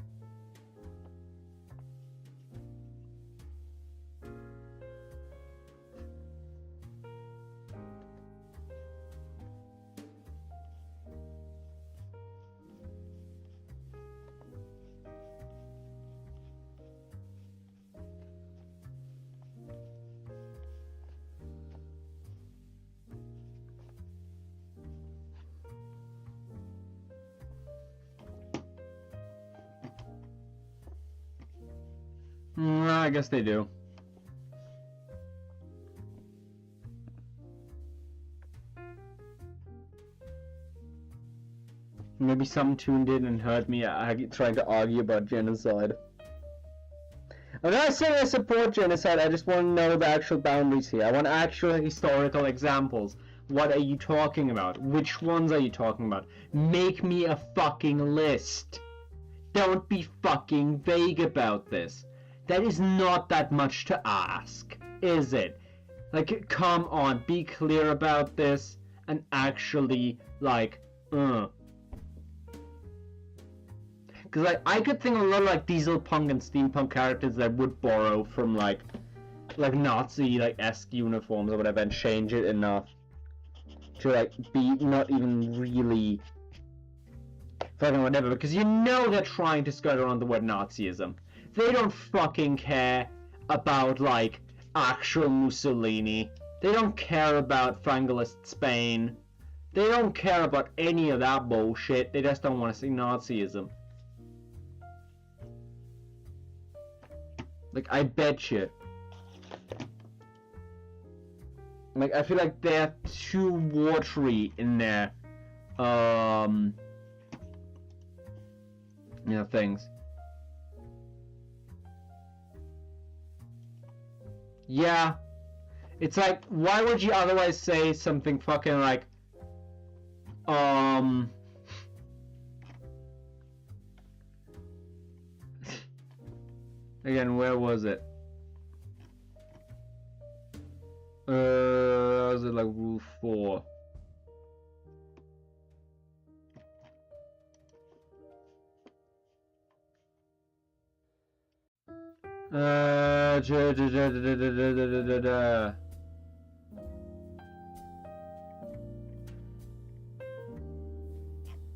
I guess they do. Maybe some tuned in and heard me trying to argue about genocide. I'm not saying I support genocide, I just want to know the actual boundaries here. I want actual historical examples. What are you talking about? Which ones are you talking about? Make me a fucking list. Don't be fucking vague about this. That is not that much to ask, is it? Like, come on, be clear about this and actually, like, Because, like, I could think of a lot of, like, diesel punk and steampunk characters that would borrow from, like Nazi, like, esque uniforms or whatever and change it enough to, like, be not even really fucking whatever, because they're trying to skirt around the word Nazism. They don't fucking care about, like, actual Mussolini. They don't care about Francoist Spain. They don't care about any of that bullshit. They just don't want to see Nazism. Like, I bet you. Like, I feel like they're too watery in their, things. Yeah. It's like, why would you otherwise say something fucking like, Again, where was it? Was it like rule 4?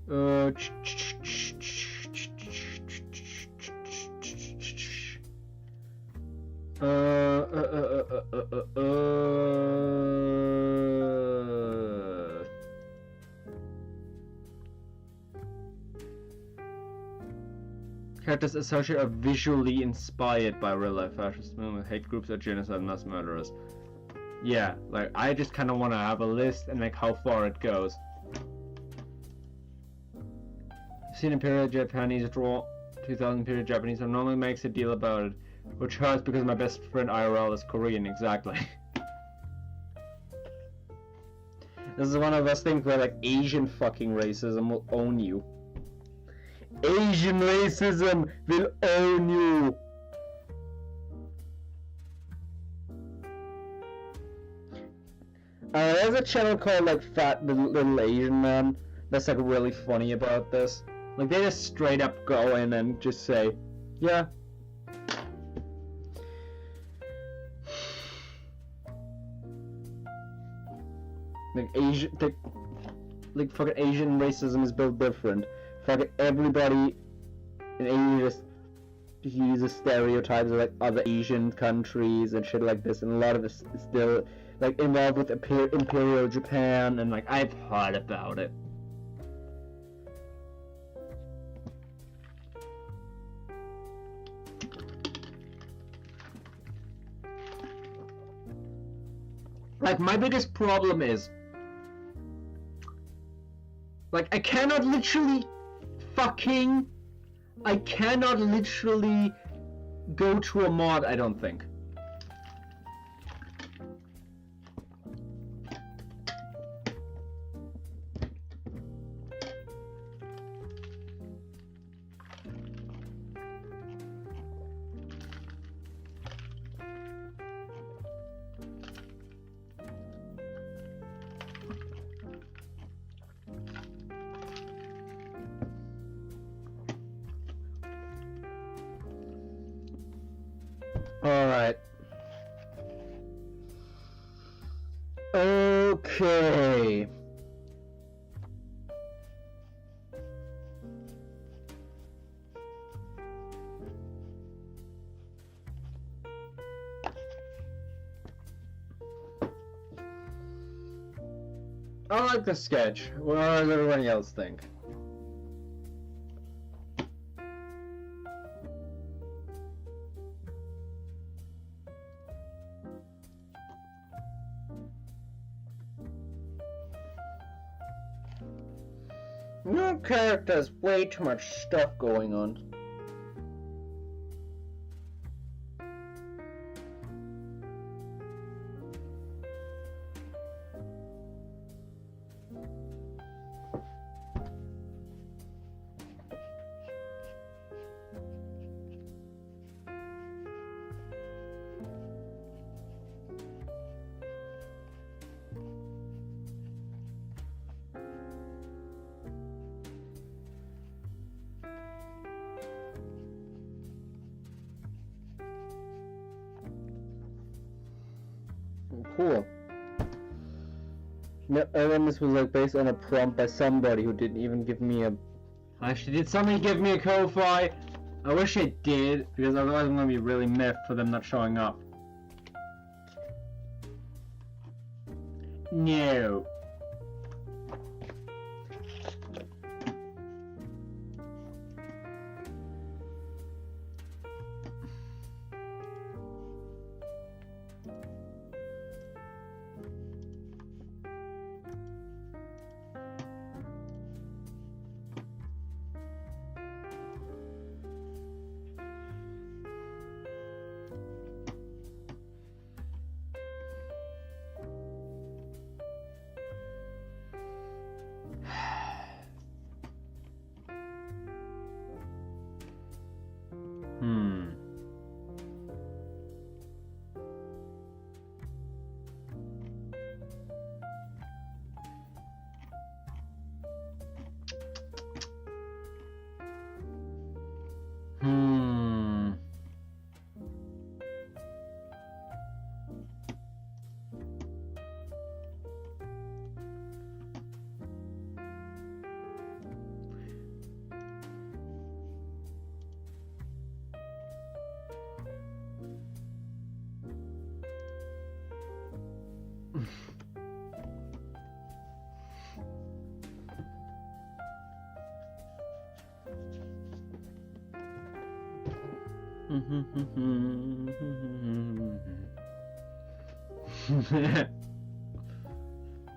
Uh, uh, uh, uh, uh, uh, Characters associated are visually inspired by real-life fascist movement, hate groups, or genocide and mass murderers. Yeah, like, I just kind of want to have a list and like how far it goes. I've seen Imperial Japanese draw 2000 Imperial Japanese, and normally makes a deal about it, which hurts because my best friend IRL is Korean, exactly. This is one of those things where like Asian fucking racism will own you. Asian racism will own you! There's a channel called like Fat Little Asian Man that's like really funny about this. Like they just straight up go in and just say, yeah. Like like fucking Asian racism is built different. Fucking everybody in Asia just uses stereotypes of like other Asian countries and shit like this, and a lot of this is still like involved with Imperial Japan, and like I've heard about it. Like my biggest problem is like I cannot literally go to a mod, I don't think. Alright. Okay. I like the sketch. What does everybody else think? No characters, way too much stuff going on. Cool. No, and then this was like based on a prompt by somebody who didn't even give me a... Actually, did somebody give me a Ko-Fi? I wish it did, because otherwise I'm gonna be really miffed for them not showing up. No.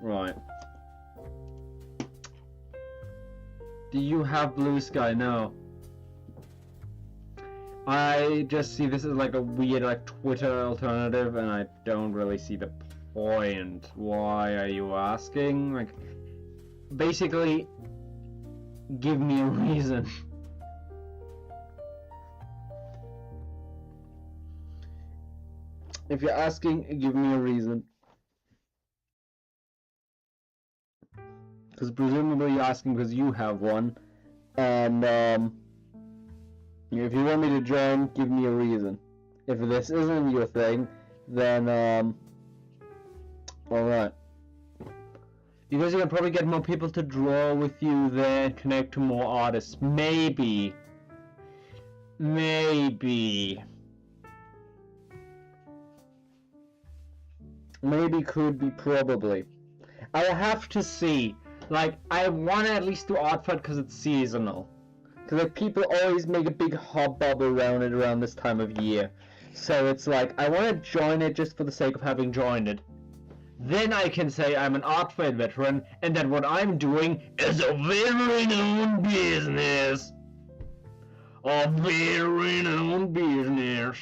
Right. Do you have Blue Sky? No. I just see this as like a weird like Twitter alternative, and I don't really see the point. Why are you asking? Like, basically, give me a reason. If you're asking, give me a reason. Because presumably you're asking because you have one, and if you want me to join, give me a reason. If this isn't your thing, then alright. Because you can probably get more people to draw with you there, connect to more artists. Maybe. Maybe. Maybe, could be, probably. I'll have to see. Like, I want to at least do ArtFight because it's seasonal. Because like, people always make a big hubbub around it around this time of year. So it's like, I want to join it just for the sake of having joined it. Then I can say I'm an ArtFight veteran, and that what I'm doing is a very known business. A very known business.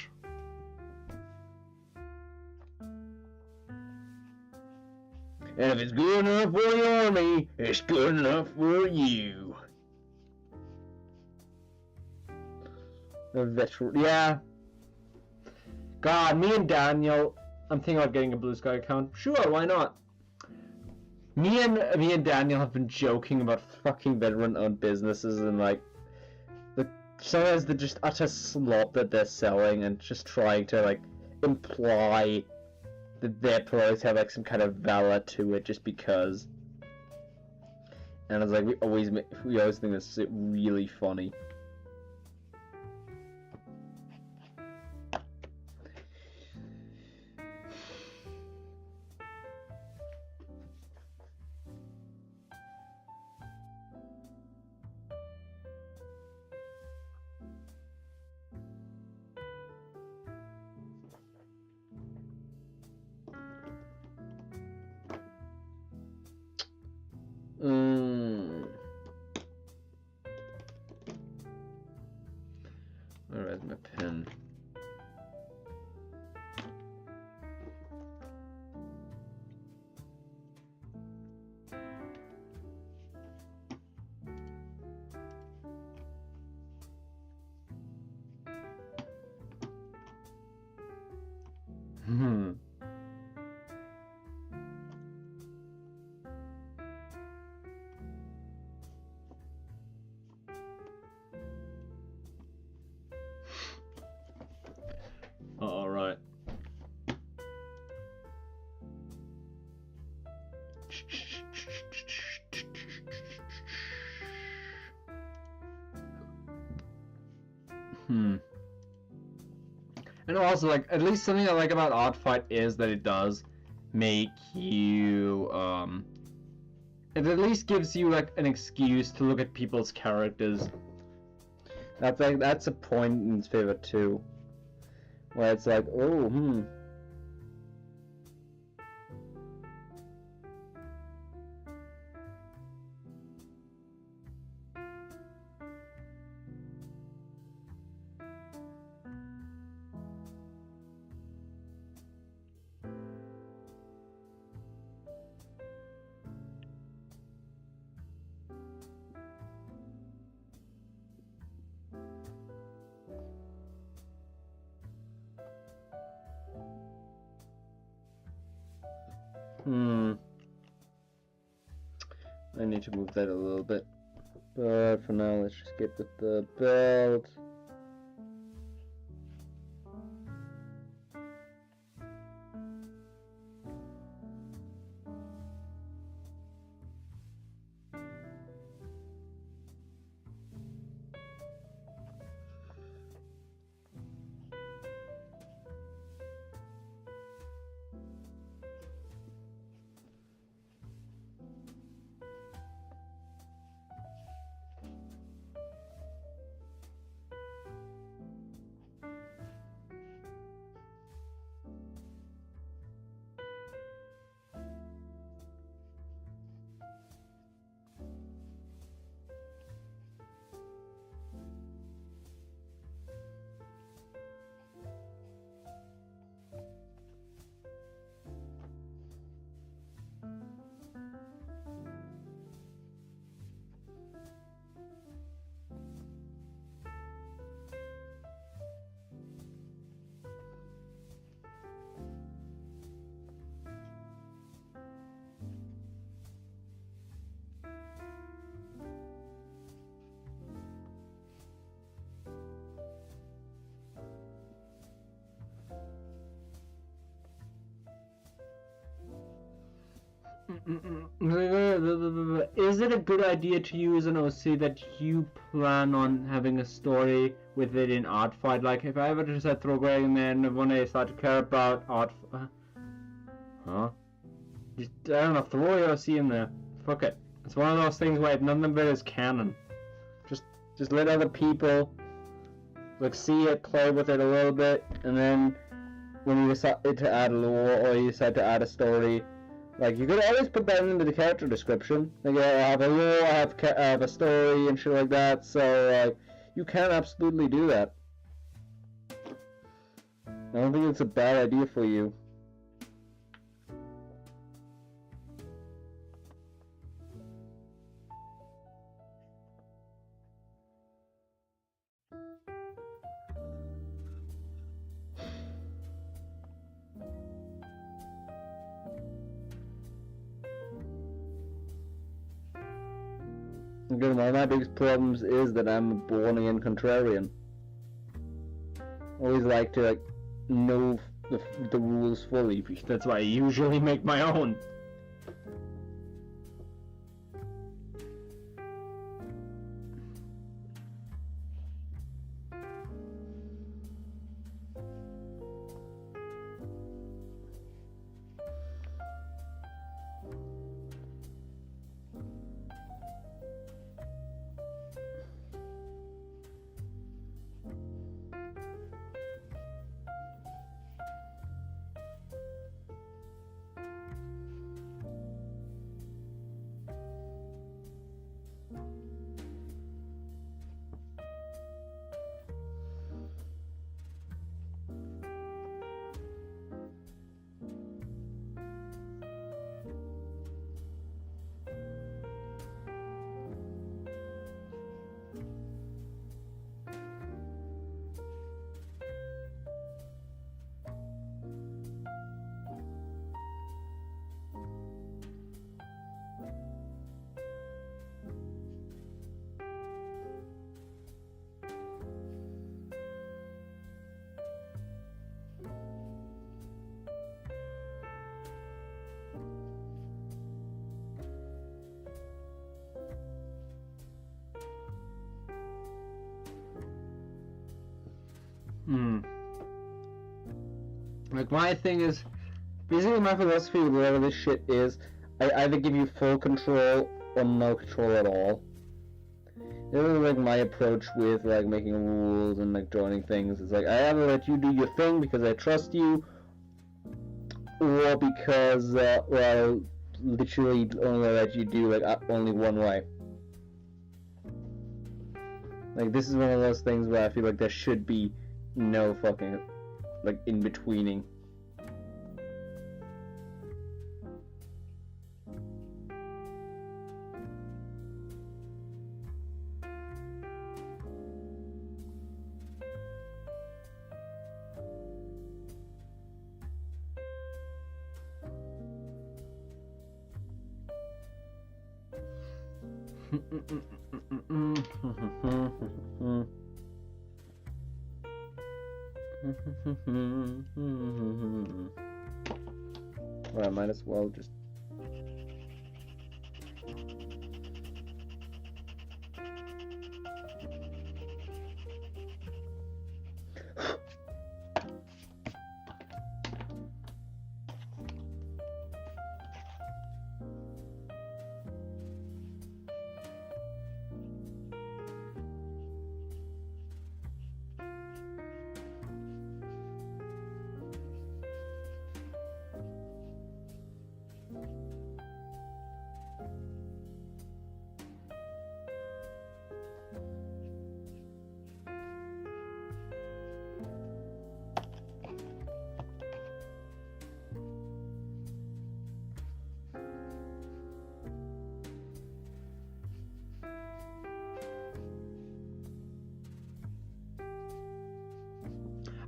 And if it's good enough for the army, it's good enough for you. A veteran, yeah. God, me and Daniel, I'm thinking about getting a Blue Sky account. Sure, why not? Me and Daniel have been joking about fucking veteran-owned businesses and like, sometimes they're just utter slop that they're selling and just trying to like imply that their products have like some kind of valor to it just because. And it's like we always think this is really funny. Where's my pen? All right. And also, like, at least something I like about ArtFight is that it does make you, it at least gives you, like, an excuse to look at people's characters. That's a point in its favor, too. Where it's like, oh, I need to move that a little bit. But for now, let's just get with the belt. Is it a good idea to use an OC that you plan on having a story with it in ArtFight? Like, if I ever just had throw Greg in there and when I start to care about art, just, I don't know, throw your OC in there. Fuck it. It's one of those things where none of it is canon. Just let other people like see it, play with it a little bit, and then when you decide to add lore or you decide to add a story, like you could always put that into the character description. Like, I have a lore, I have a story and shit like that. So you can absolutely do that. I don't think it's a bad idea for you. Because one of my biggest problems is that I'm a born-again contrarian. Always like to know the rules fully. That's why I usually make my own. Like, my thing is, basically my philosophy with whatever this shit is, I either give you full control or no control at all. This is like my approach with like making rules and like joining things. It's like, I either let you do your thing because I trust you, or because, well, literally only let you do like only one way. Like, this is one of those things where I feel like there should be no fucking, like, in-betweening. Well, I might as well just...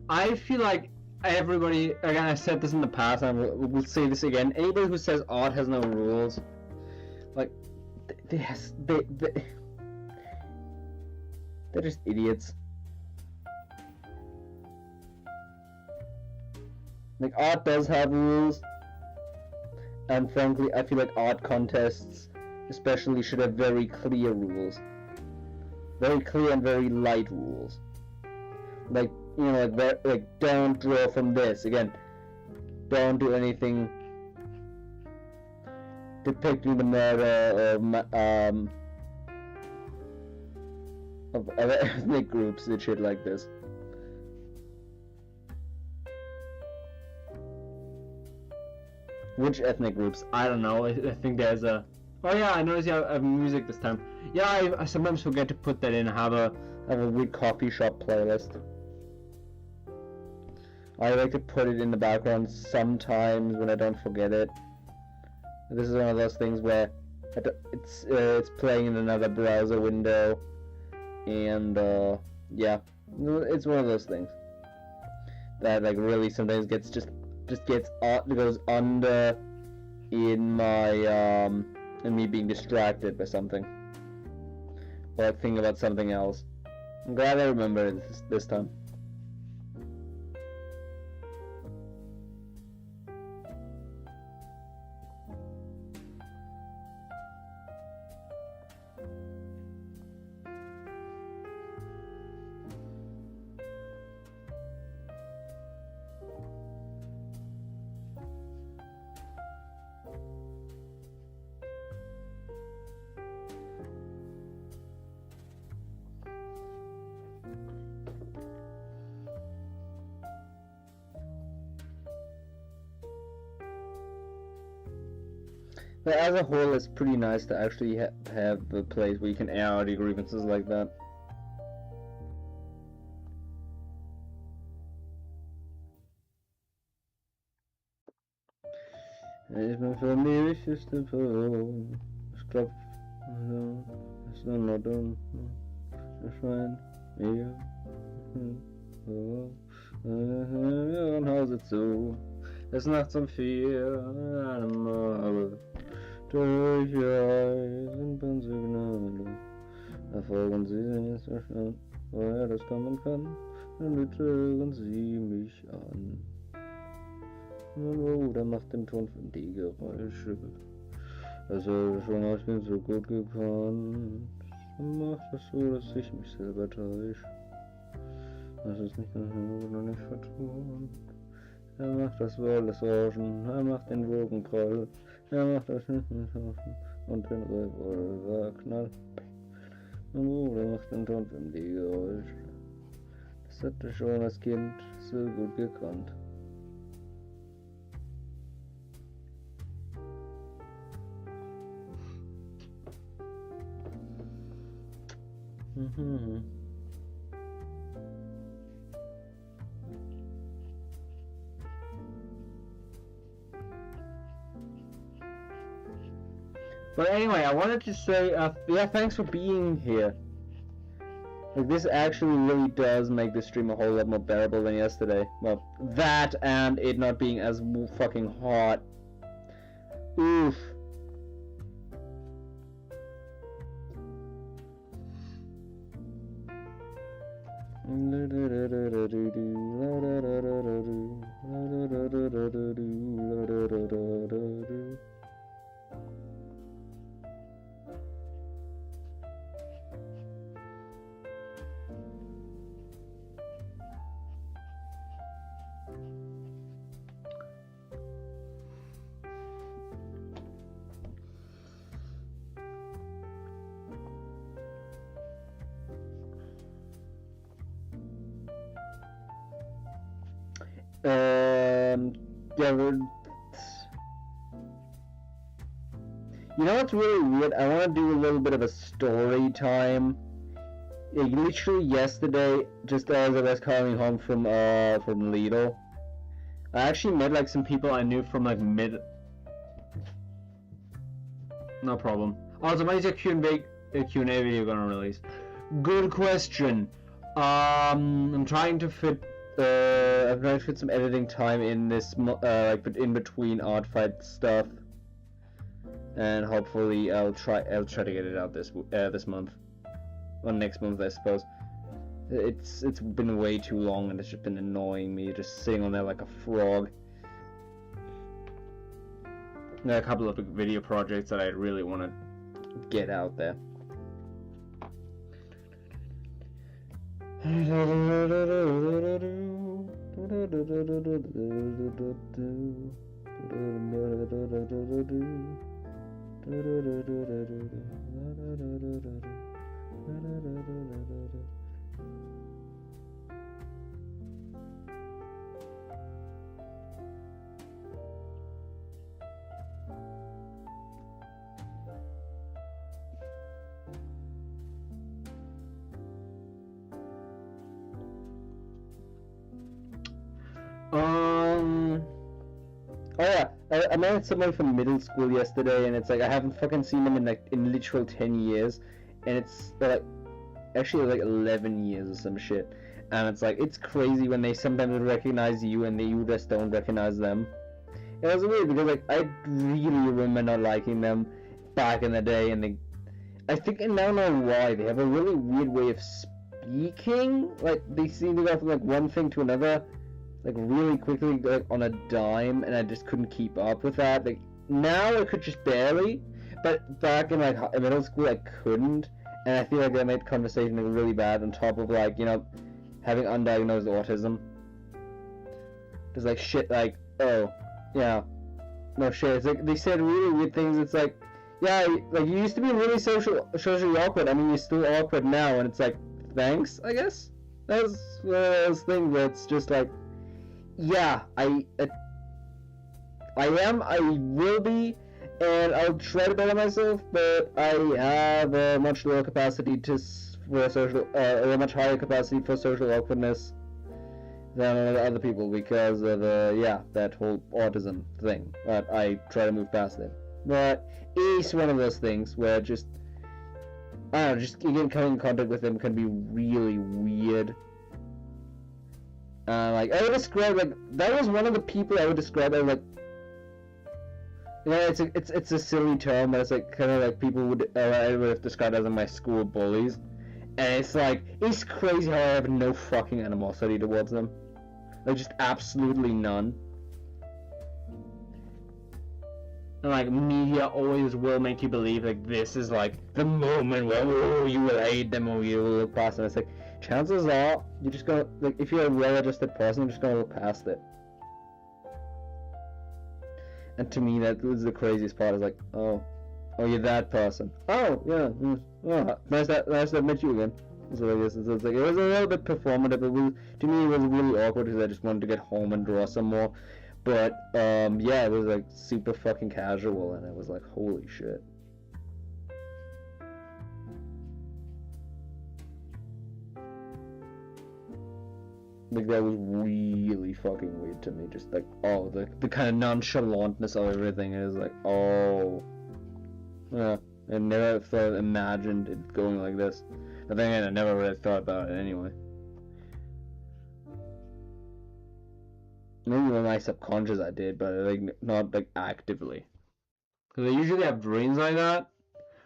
I feel like everybody, again, I said this in the past, and we'll say this again, anybody who says art has no rules, like, they're just idiots. Like, art does have rules, And frankly, I feel like art contests, especially, should have very clear rules. Very clear and very light rules. Like, you know, like don't draw from this. Again, don't do anything depicting the murder of other ethnic groups and shit like this. Which ethnic groups? I don't know. I think there's a... Oh yeah, I noticed you have music this time. Yeah, I sometimes forget to put that in. I have a weird coffee shop playlist. I like to put it in the background sometimes when I don't forget it. This is one of those things where it's playing in another browser window, and yeah, it's one of those things that like really sometimes goes under in my in me being distracted by something, or like thinking about something else. I'm glad I remembered it this time. But as a whole, it's pretty nice to actually have a place where you can air out your grievances like that. Ist man für mich ist der Fall. Es klopft, es ist nur dumm. Es scheint mir. Hören Hause zu. Es ist nachts um 4 einmal. Durch ihr sind Signale. Erfolgen Sie nicht so schnell, woher das kommen kann. Dann bitte hören Sie mich an. Mein Bruder macht den Ton für die Geräusche. Also schon aus bin so gut gekannt. Macht das so, dass ich mich selber täusche. Das ist nicht mehr oder nicht vertrauen. Er macht das Wohl des Rauschen, er macht den Wogenprall, er macht das Schnittenschauschen und den Revolverknall. Mein Bruder macht den Ton für die Geräusche. Das hatte schon als Kind so gut gekannt. But anyway, I wanted to say, yeah, thanks for being here. Like, this actually really does make the stream a whole lot more bearable than yesterday. Well, that and it not being as fucking hot. Oof. Yeah, you know what's really weird? I want to do a little bit of a story time. Like, literally yesterday, just as I was coming home from Lidl, I actually met like some people I knew from like No problem. Also, when is your Q&A video gonna release? Good question. I'm trying to fit some editing time in this, like in between ArtFight stuff, and hopefully I'll try to get it out this month, or next month, I suppose. It's been way too long, and it's just been annoying me, just sitting on there like a frog. There are a couple of video projects that I really want to get out there. Oh yeah, I met somebody from middle school yesterday, and it's like I haven't fucking seen them in literal 10 years, and it's like actually like 11 years or some shit, and it's like it's crazy when they sometimes recognize you and you just don't recognize them. It was weird because like I really remember not liking them back in the day, and I think I now know why. They have a really weird way of speaking. Like they seem to go from like one thing to another, like really quickly, like on a dime, and I just couldn't keep up with that. Like now I could just barely, but back in like middle school I couldn't, and I feel like that made conversation like really bad. On top of like having undiagnosed autism, there's like shit like oh yeah, no shit. It's like they said really weird things. It's like yeah, like you used to be really socially awkward. I mean you're still awkward now, and it's like thanks I guess. That's one of those things where it's just like. Yeah, I am, I will be, and I'll try to better myself, but I have a much lower capacity a much higher capacity for social awkwardness than other people because of, that whole autism thing, but I try to move past it. But it's one of those things where just, I don't know, just again coming in contact with them can be really weird. Like I would describe like that was one of the people I would describe as like it's a silly term, but it's like kind of like people would I would have described as my school bullies, and it's like it's crazy how I have no fucking animosity towards them, like just absolutely none. And like media always will make you believe like this is like the moment where you will hate them or you will look past them. It's like chances are you're just gonna like if you're a well-adjusted person, you're just gonna look past it. And to me, that was the craziest part. Is like, oh, you're that person. Oh, yeah. Oh, nice to meet you again. So I guess it's like it was a little bit performative. To me, it was really awkward because I just wanted to get home and draw some more. But yeah, it was like super fucking casual, and it was like, holy shit. Like that was really fucking weird to me. Just like the kind of nonchalantness of everything is like yeah. I never imagined it going like this. But then again, I never really thought about it anyway. Maybe in my subconscious I did, but like not like actively. Because I usually have dreams like that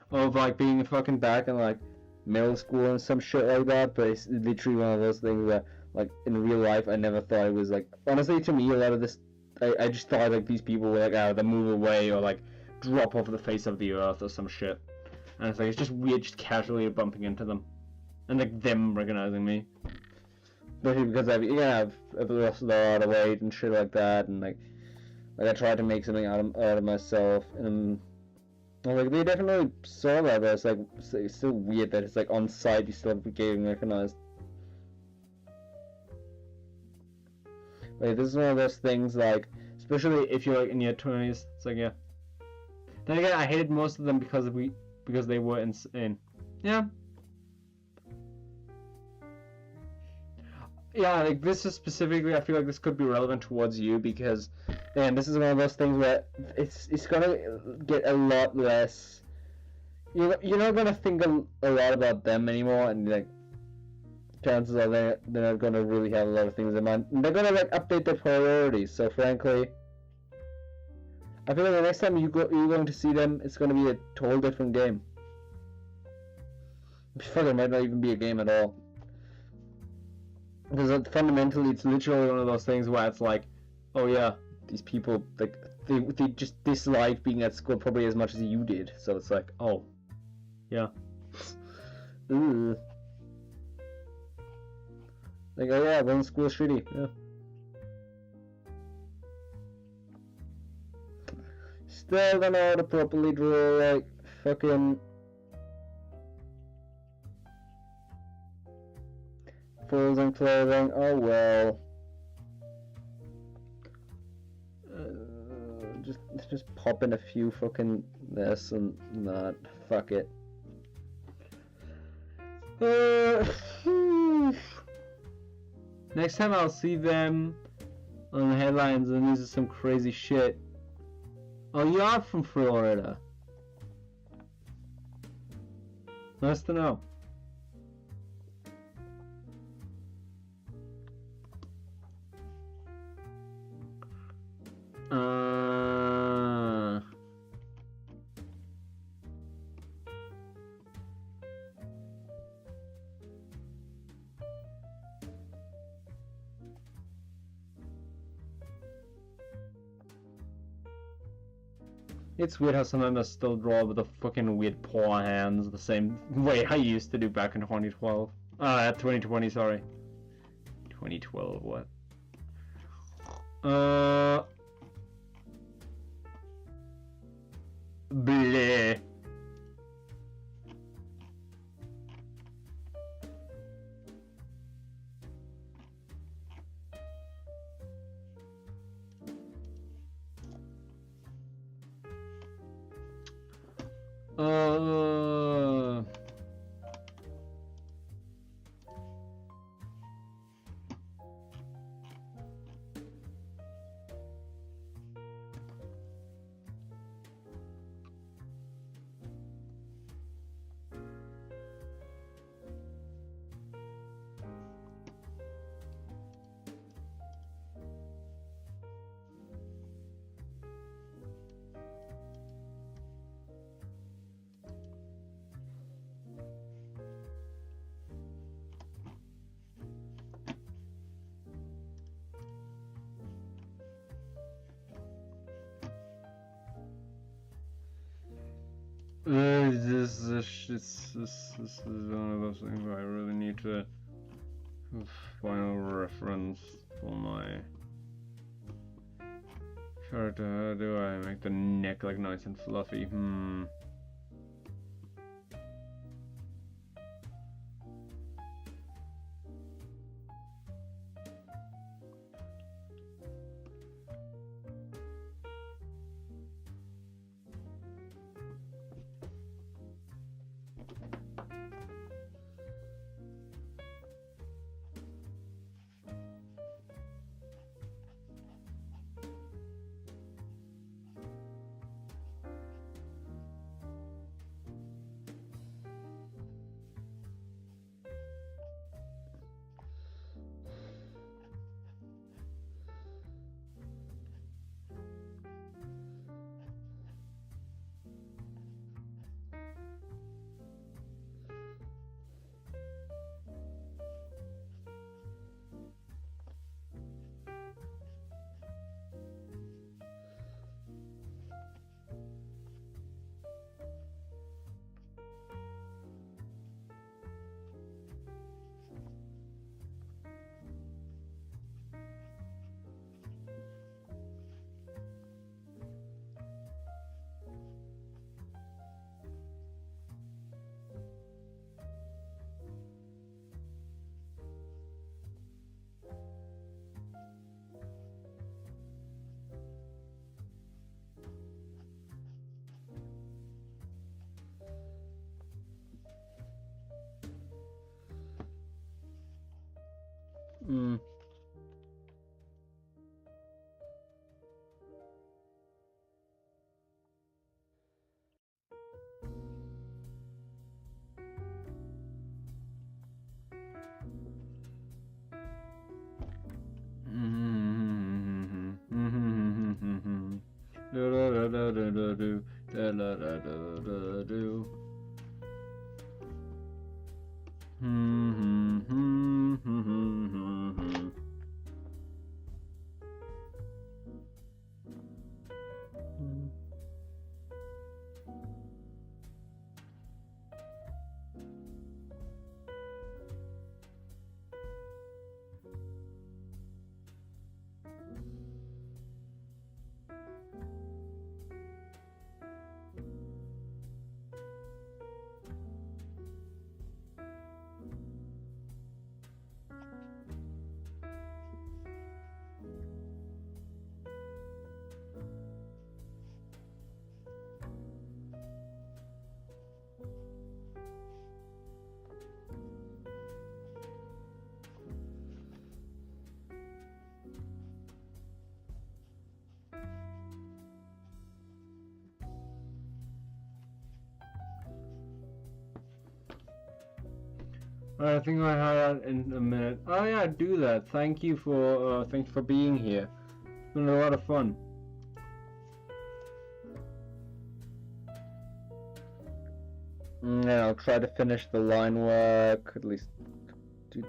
of like being fucking back in like middle school and some shit like that. But it's literally one of those things where like in real life I never thought it was like. Honestly, to me, a lot of this I just thought like these people were like they move away or like drop off the face of the earth or some shit. And it's like it's just weird, just casually bumping into them, and like them recognizing me. Especially because I've lost a lot of weight and shit like that, and like I tried to make something out of myself, and like they definitely saw that, but it's still weird that it's like on site you still getting recognized. Like this is one of those things like, especially if you're like in your 20s, it's like yeah. Then again, I hated most of them because they were insane. Yeah. Yeah, like this is specifically, I feel like this could be relevant towards you because, man, this is one of those things where it's gonna get a lot less. You're not gonna think a lot about them anymore, and like chances are they're not gonna really have a lot of things in mind. And they're gonna like update their priorities. So frankly, I feel like the next time you're going to see them, it's gonna be a total different game. Fuck, it might not even be a game at all. Because fundamentally, it's literally one of those things where it's like, oh yeah, these people, like, they just dislike being at school probably as much as you did. So it's like, oh, yeah. Ooh. Like, oh yeah, well, school's shitty. Yeah. Still don't know how to properly draw, like, fucking folds on clothing. Oh well. Just pop in a few fucking this and that. Fuck it. Next time I'll see them on the headlines and these are some crazy shit. Oh, you are from Florida. Nice to know. It's weird how sometimes I still draw with the fucking weird paw hands the same way I used to do back in 2012. 2020, sorry. 2012, what? Bleh. This is one of those things where I really need to find a reference for my character. How do I make the neck like nice and fluffy? I think I had that in a minute. Oh yeah, do that. Thank you for being here. It's been a lot of fun. Yeah, I'll try to finish the line work, at least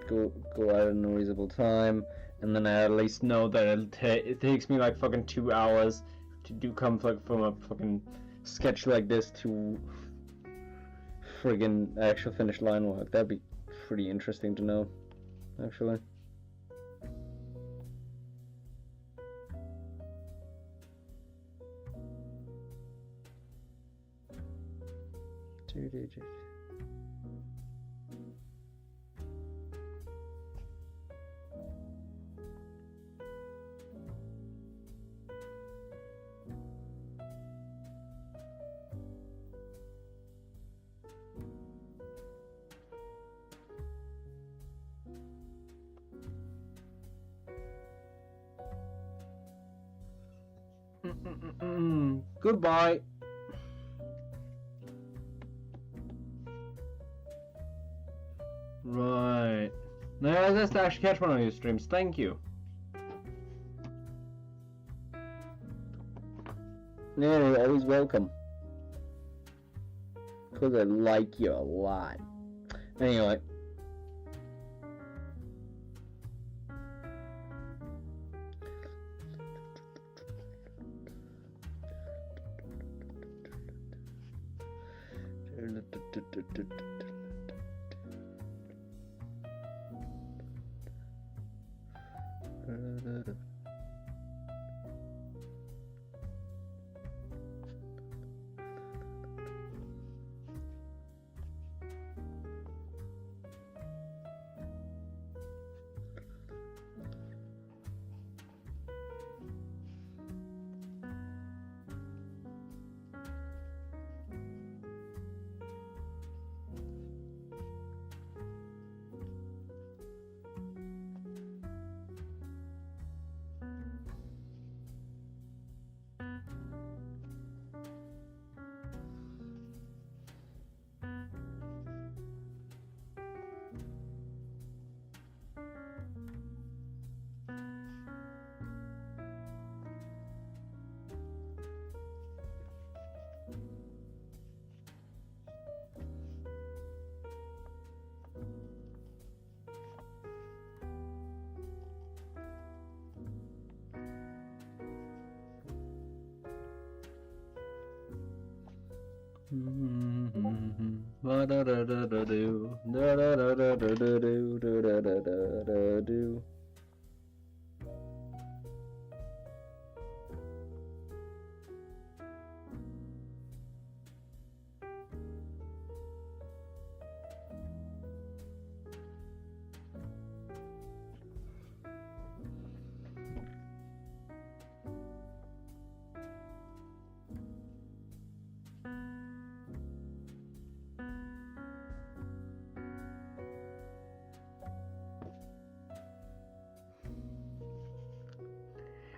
go out in a reasonable time, and then I at least know that it takes me like fucking 2 hours to come from a fucking sketch like this to friggin' actual finished line work. That'd be pretty interesting to know, actually. Goodbye. Right. Now let's just actually catch one of your streams. Thank you. Yeah, you're always welcome. Because I like you a lot. Anyway.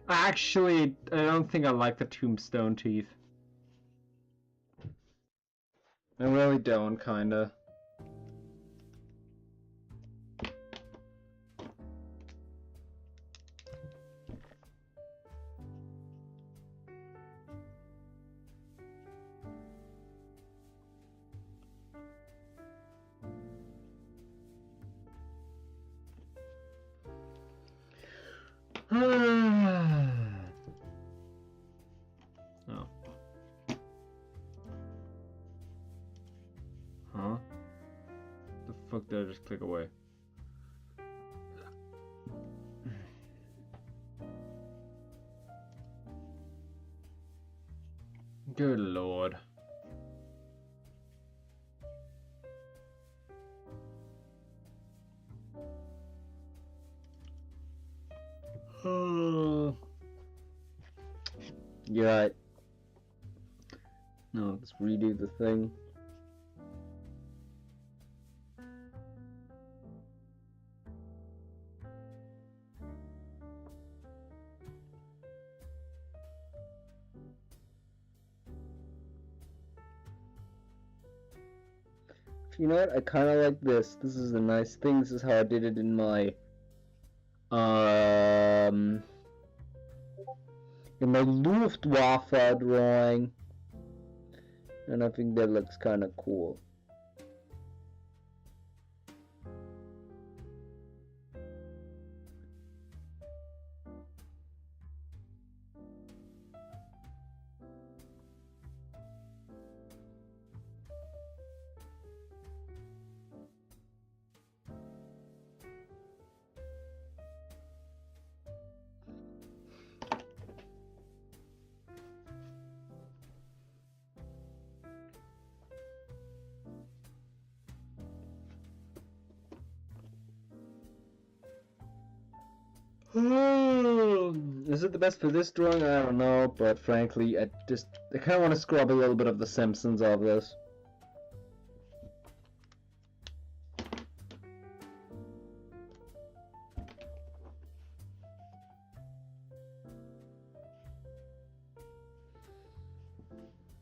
Actually, I don't think I like the tombstone teeth. I really don't, kinda. Oh. Huh? The fuck did I just click away? Good lord. You're right. No, let's redo the thing. You know what? I kind of like this. This is a nice thing. This is how I did it in my Luftwaffe drawing, and I think that looks kind of cool. Is it the best for this drawing? I don't know, but frankly, I kind of want to scrub a little bit of the Simpsons off this.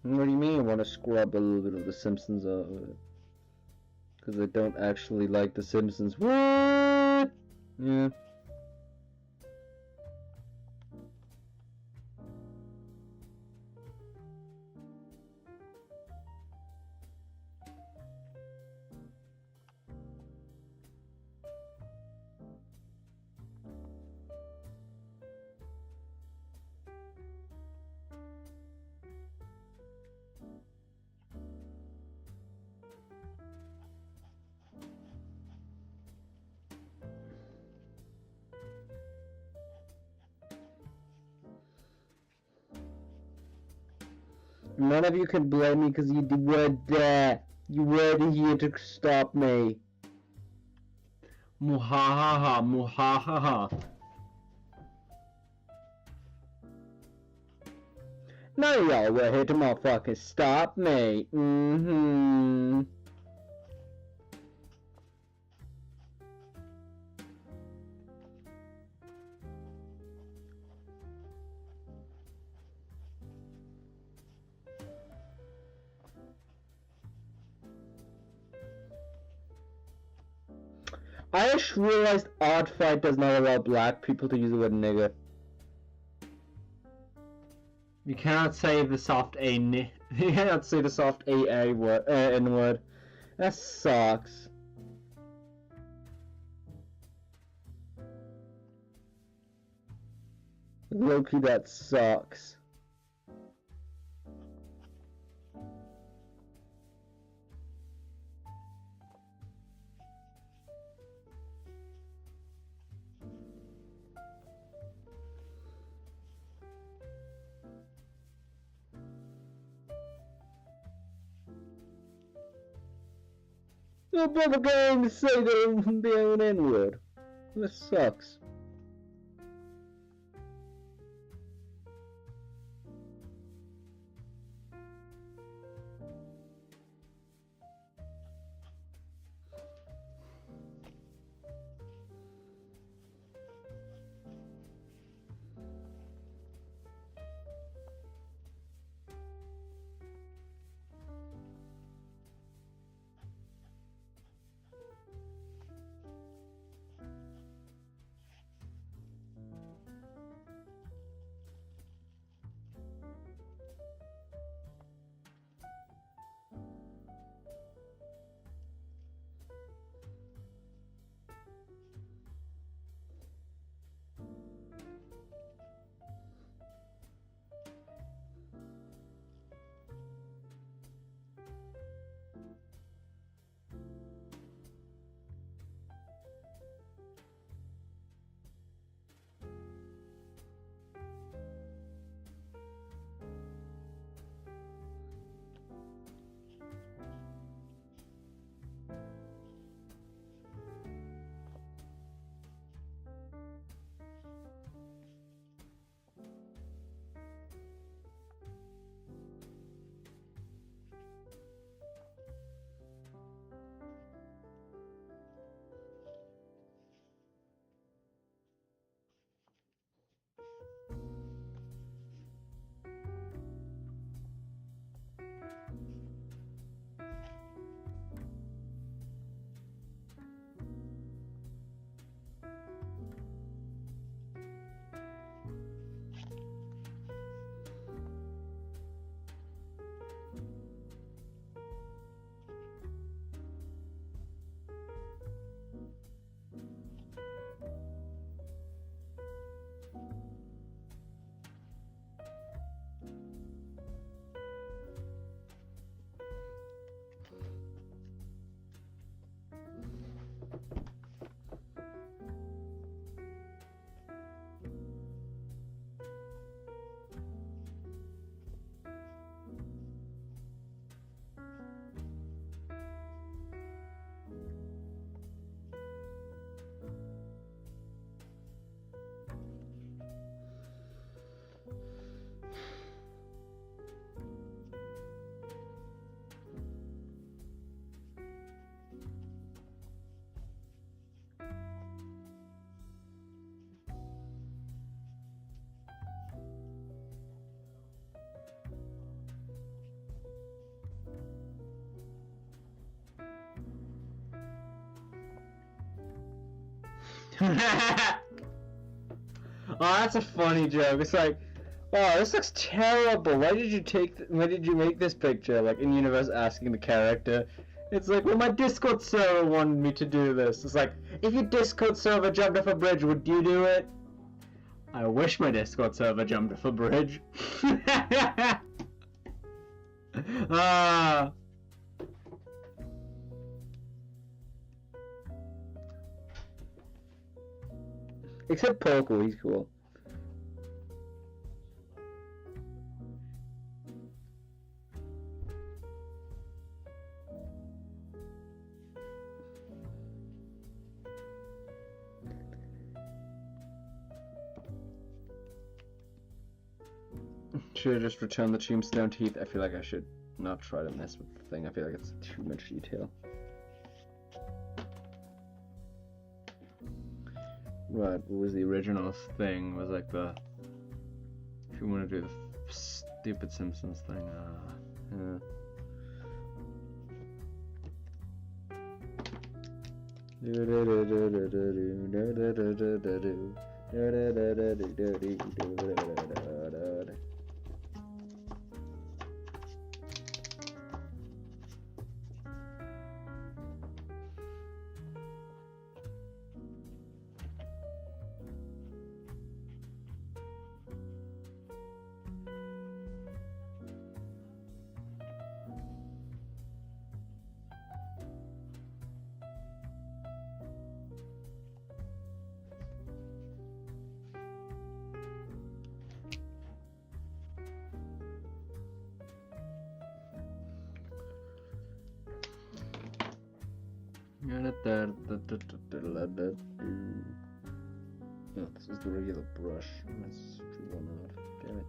What do you mean I want to scrub a little bit of the Simpsons off of it? Because I don't actually like the Simpsons. What? Yeah. None of you can blame me because you were there. You were here to stop me. Muhahaha, muhahaha. None of y'all were here to motherfucking stop me. I just realized ArtFight does not allow black people to use the word nigger. You cannot say the soft A you cannot say the soft AA word, N word. That sucks. Low-key, that sucks. No brother going to say the own N-word. That sucks. Oh, that's a funny joke. It's like, oh, this looks terrible. Why did you make this picture? Like in universe asking the character. It's like, well, my Discord server wanted me to do this. It's like, if your Discord server jumped off a bridge, would you do it? I wish my Discord server jumped off a bridge. Ah. Except Poco, he's cool. Should I just return the tombstone teeth? I feel like I should not try to mess with the thing. I feel like it's too much detail. Right, what was the original thing? It was like the... If you want to do the stupid Simpsons thing, yeah. No, this is the regular brush. Let's screw one out. Damn it.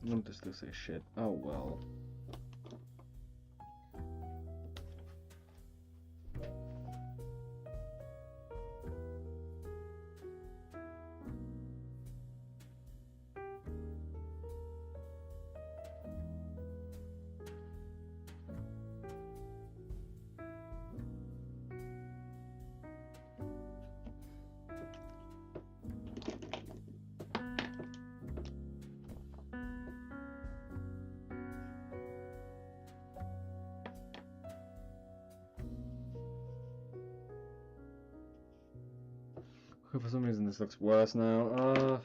I want this to say shit. Oh well. For some reason this looks worse now.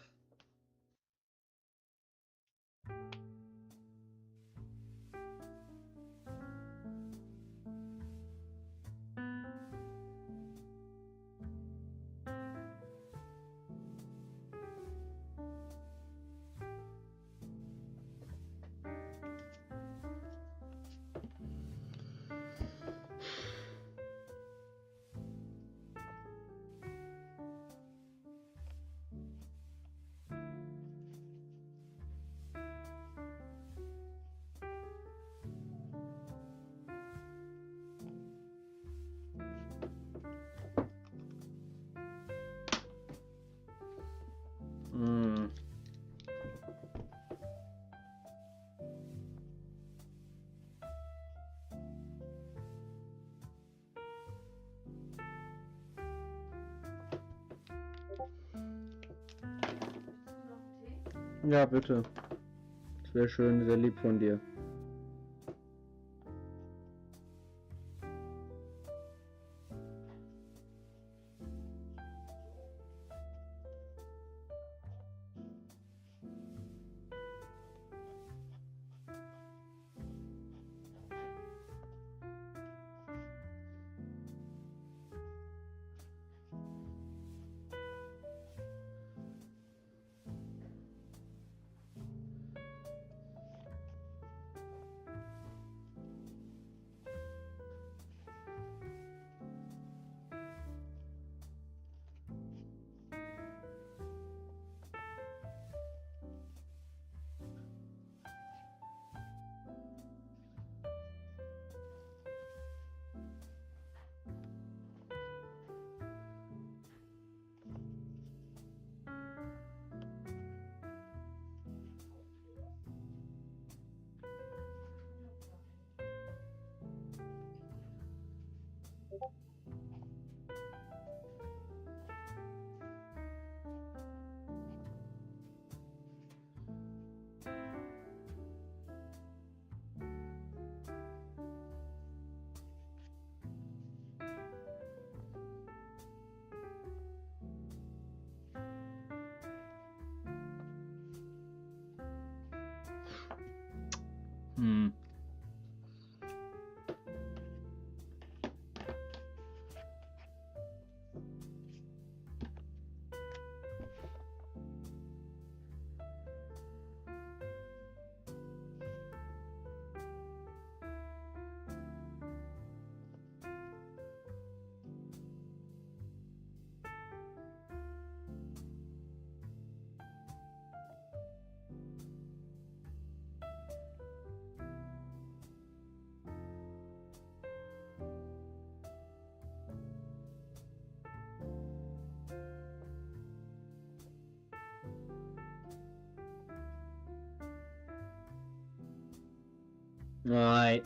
Ja, bitte. Das wäre schön, sehr lieb von dir. Hmm. Right.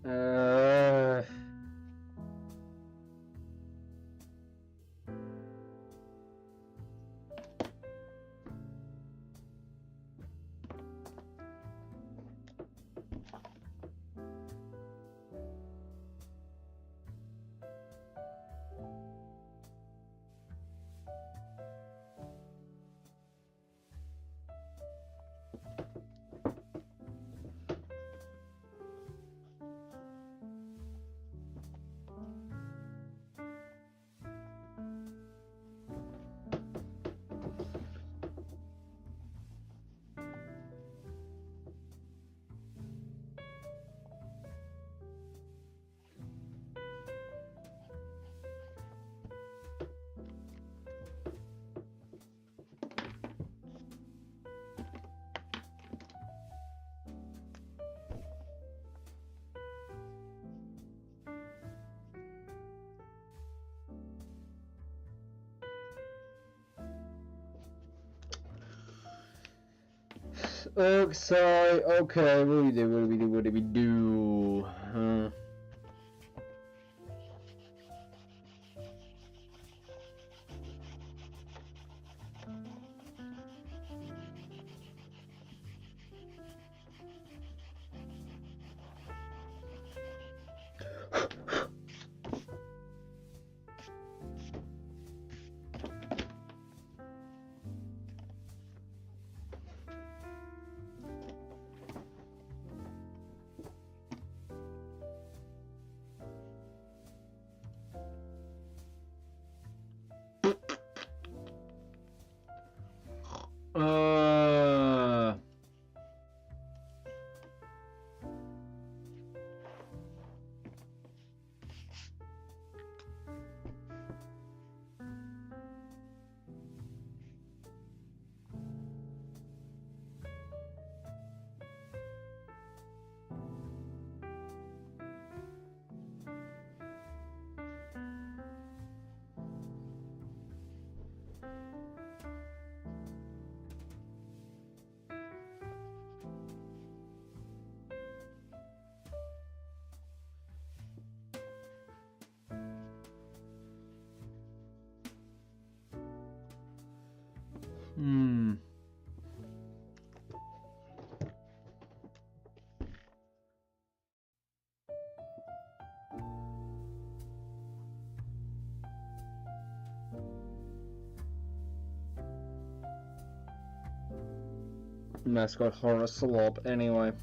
Uh. Oh, sorry. Okay, what do we do? What do we do? What do we do? Uh. Hmm. Mascot horror slop. Anyway.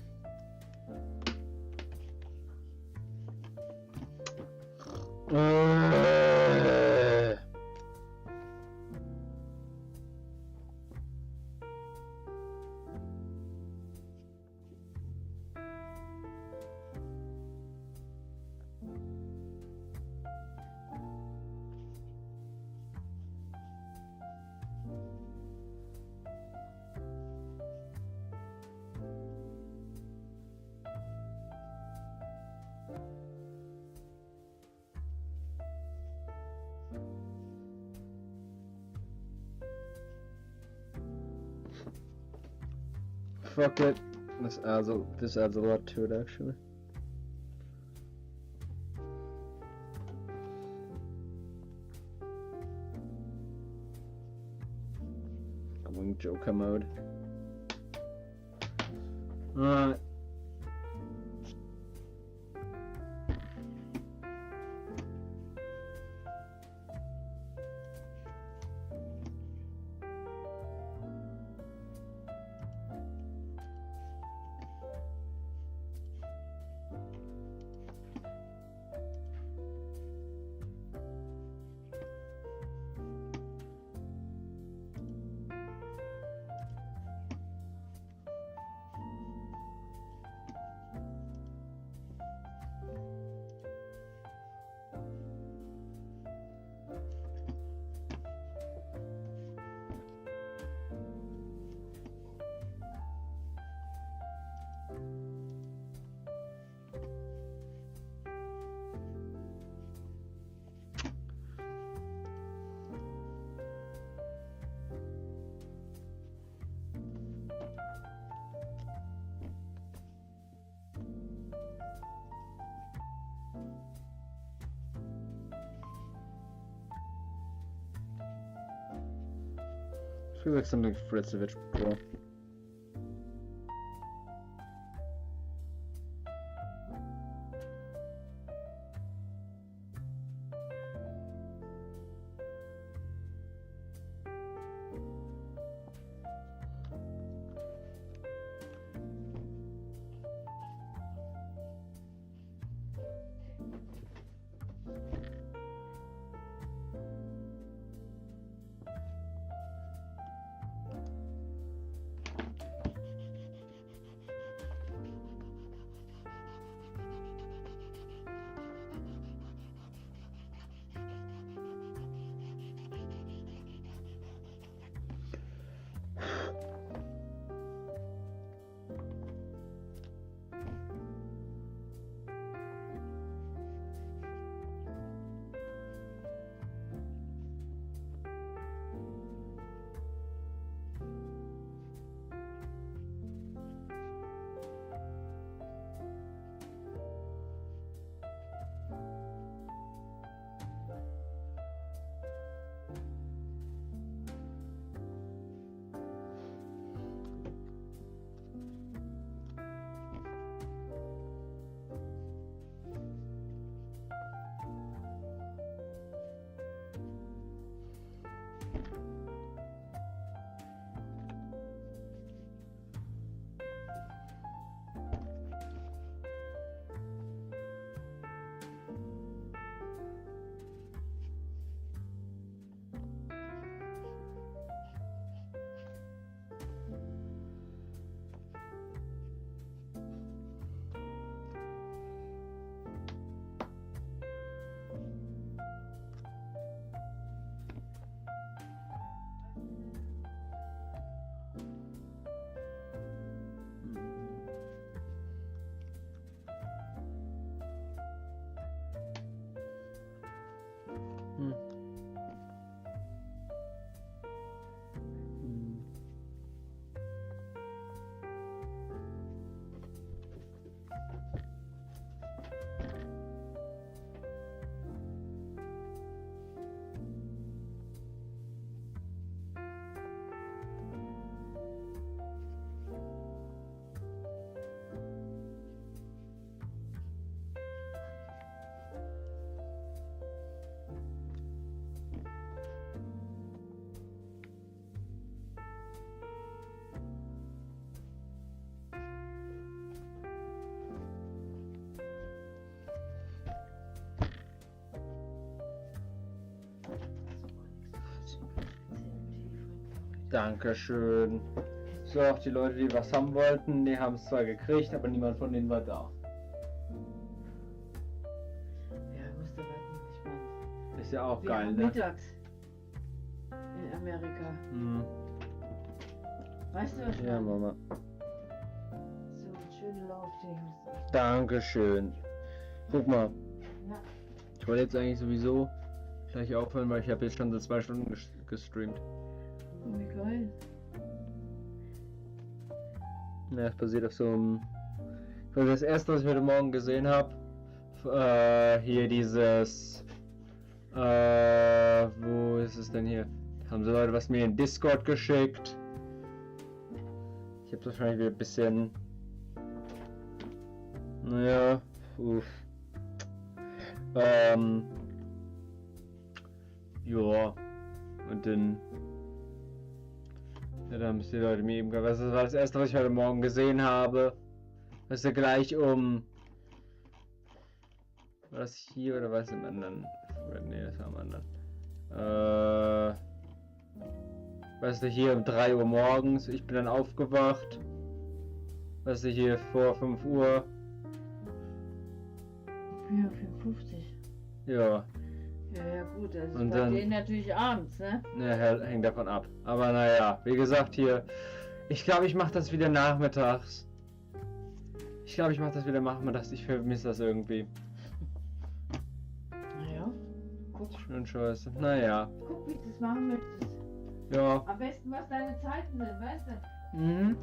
Fuck it. This adds a lot to it, actually. Going Joker mode. Alright. I feel like something Fritzovich, bro. Dankeschön. So, auch die Leute, die was haben wollten, die haben es zwar gekriegt, aber niemand von denen war da. Ja, musste warten, ich meine. Ist ja auch Wir geil, haben ne? mittags in Amerika. Hm. Weißt du was? Ja, Mama. So schöne Laufdings. Dankeschön. Guck mal. Ja. Ich wollte jetzt eigentlich sowieso gleich aufhören, weil ich habe jetzt schon so 2 Stunden gestreamt. Oh, wie geil. Ja, das basiert auf so einem... Das erste, was ich heute Morgen gesehen habe, hier dieses... wo ist es denn hier? Haben so Leute was mir in Discord geschickt. Ich habe wahrscheinlich wieder ein bisschen... Naja, uff. Ja. Und dann... Ja, da haben es die Leute mir eben gesagt. Das war das erste, was ich heute Morgen gesehen habe. Das ist ja gleich um... War das hier oder war es im anderen? Nee, das war im anderen. Weißt du, hier um 3 Uhr morgens. Ich bin dann aufgewacht. Weißt du, hier vor 5 Uhr. 4,54. Ja. Ja, gut, das ist Und bei dann- denen natürlich abends, ne? Ne, hängt davon ab. Aber naja, wie gesagt hier. Ich glaube, ich mache das wieder nachmittags. Ich Ich vermisse das irgendwie. Naja, guck. Schön scheiße. Naja. Guck, wie du das machen möchtest. Ja. Am besten, was deine Zeiten sind, weißt du? Mhm.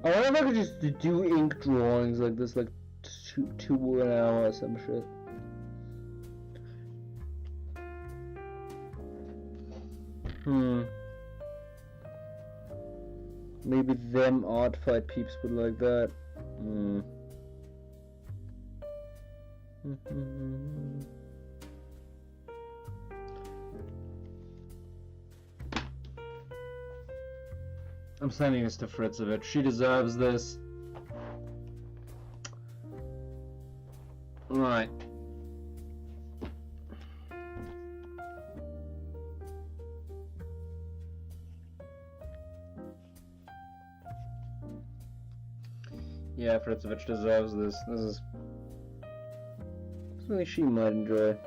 I wonder if I could just do ink drawings like this, like 2 an hour or some shit. Maybe them ArtFight peeps would like that. I'm sending this to Fritzovich. She deserves this. Right. Yeah, Fritzovich deserves this. This is something she might enjoy.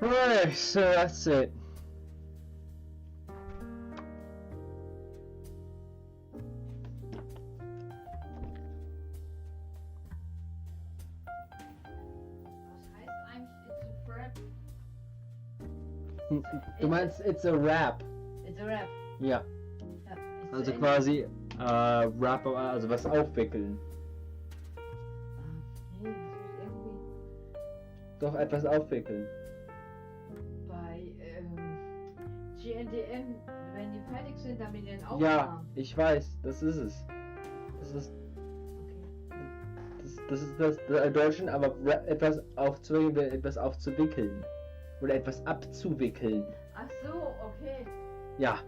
Right, so that's it. Du meinst, it's a rap? It's a rap. Ja. Ja, Also quasi Rap, also was aufwickeln. Nee, das muss irgendwie Doch etwas aufwickeln. bei GNTM, wenn die fertig sind, dann mit den Aufnahmen. Ja, ich weiß, das ist es. Das ist Okay. das ist das Deutschen, aber etwas aufzuwickeln, etwas aufzuwickeln. Oder etwas abzuwickeln. Ach so, okay. Ja.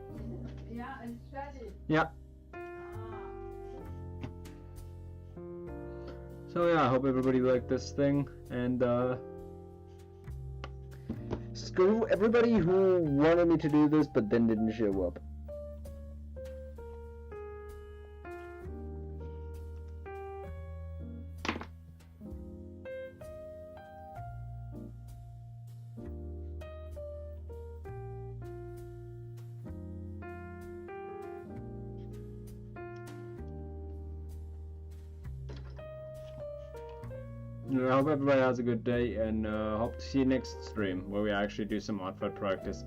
Ja, es ist fertig. Ja. Ah. So yeah, I hope everybody liked this thing, and screw everybody who wanted me to do this but then didn't show up. I hope everybody has a good day, and hope to see you next stream where we actually do some ArtFight practice.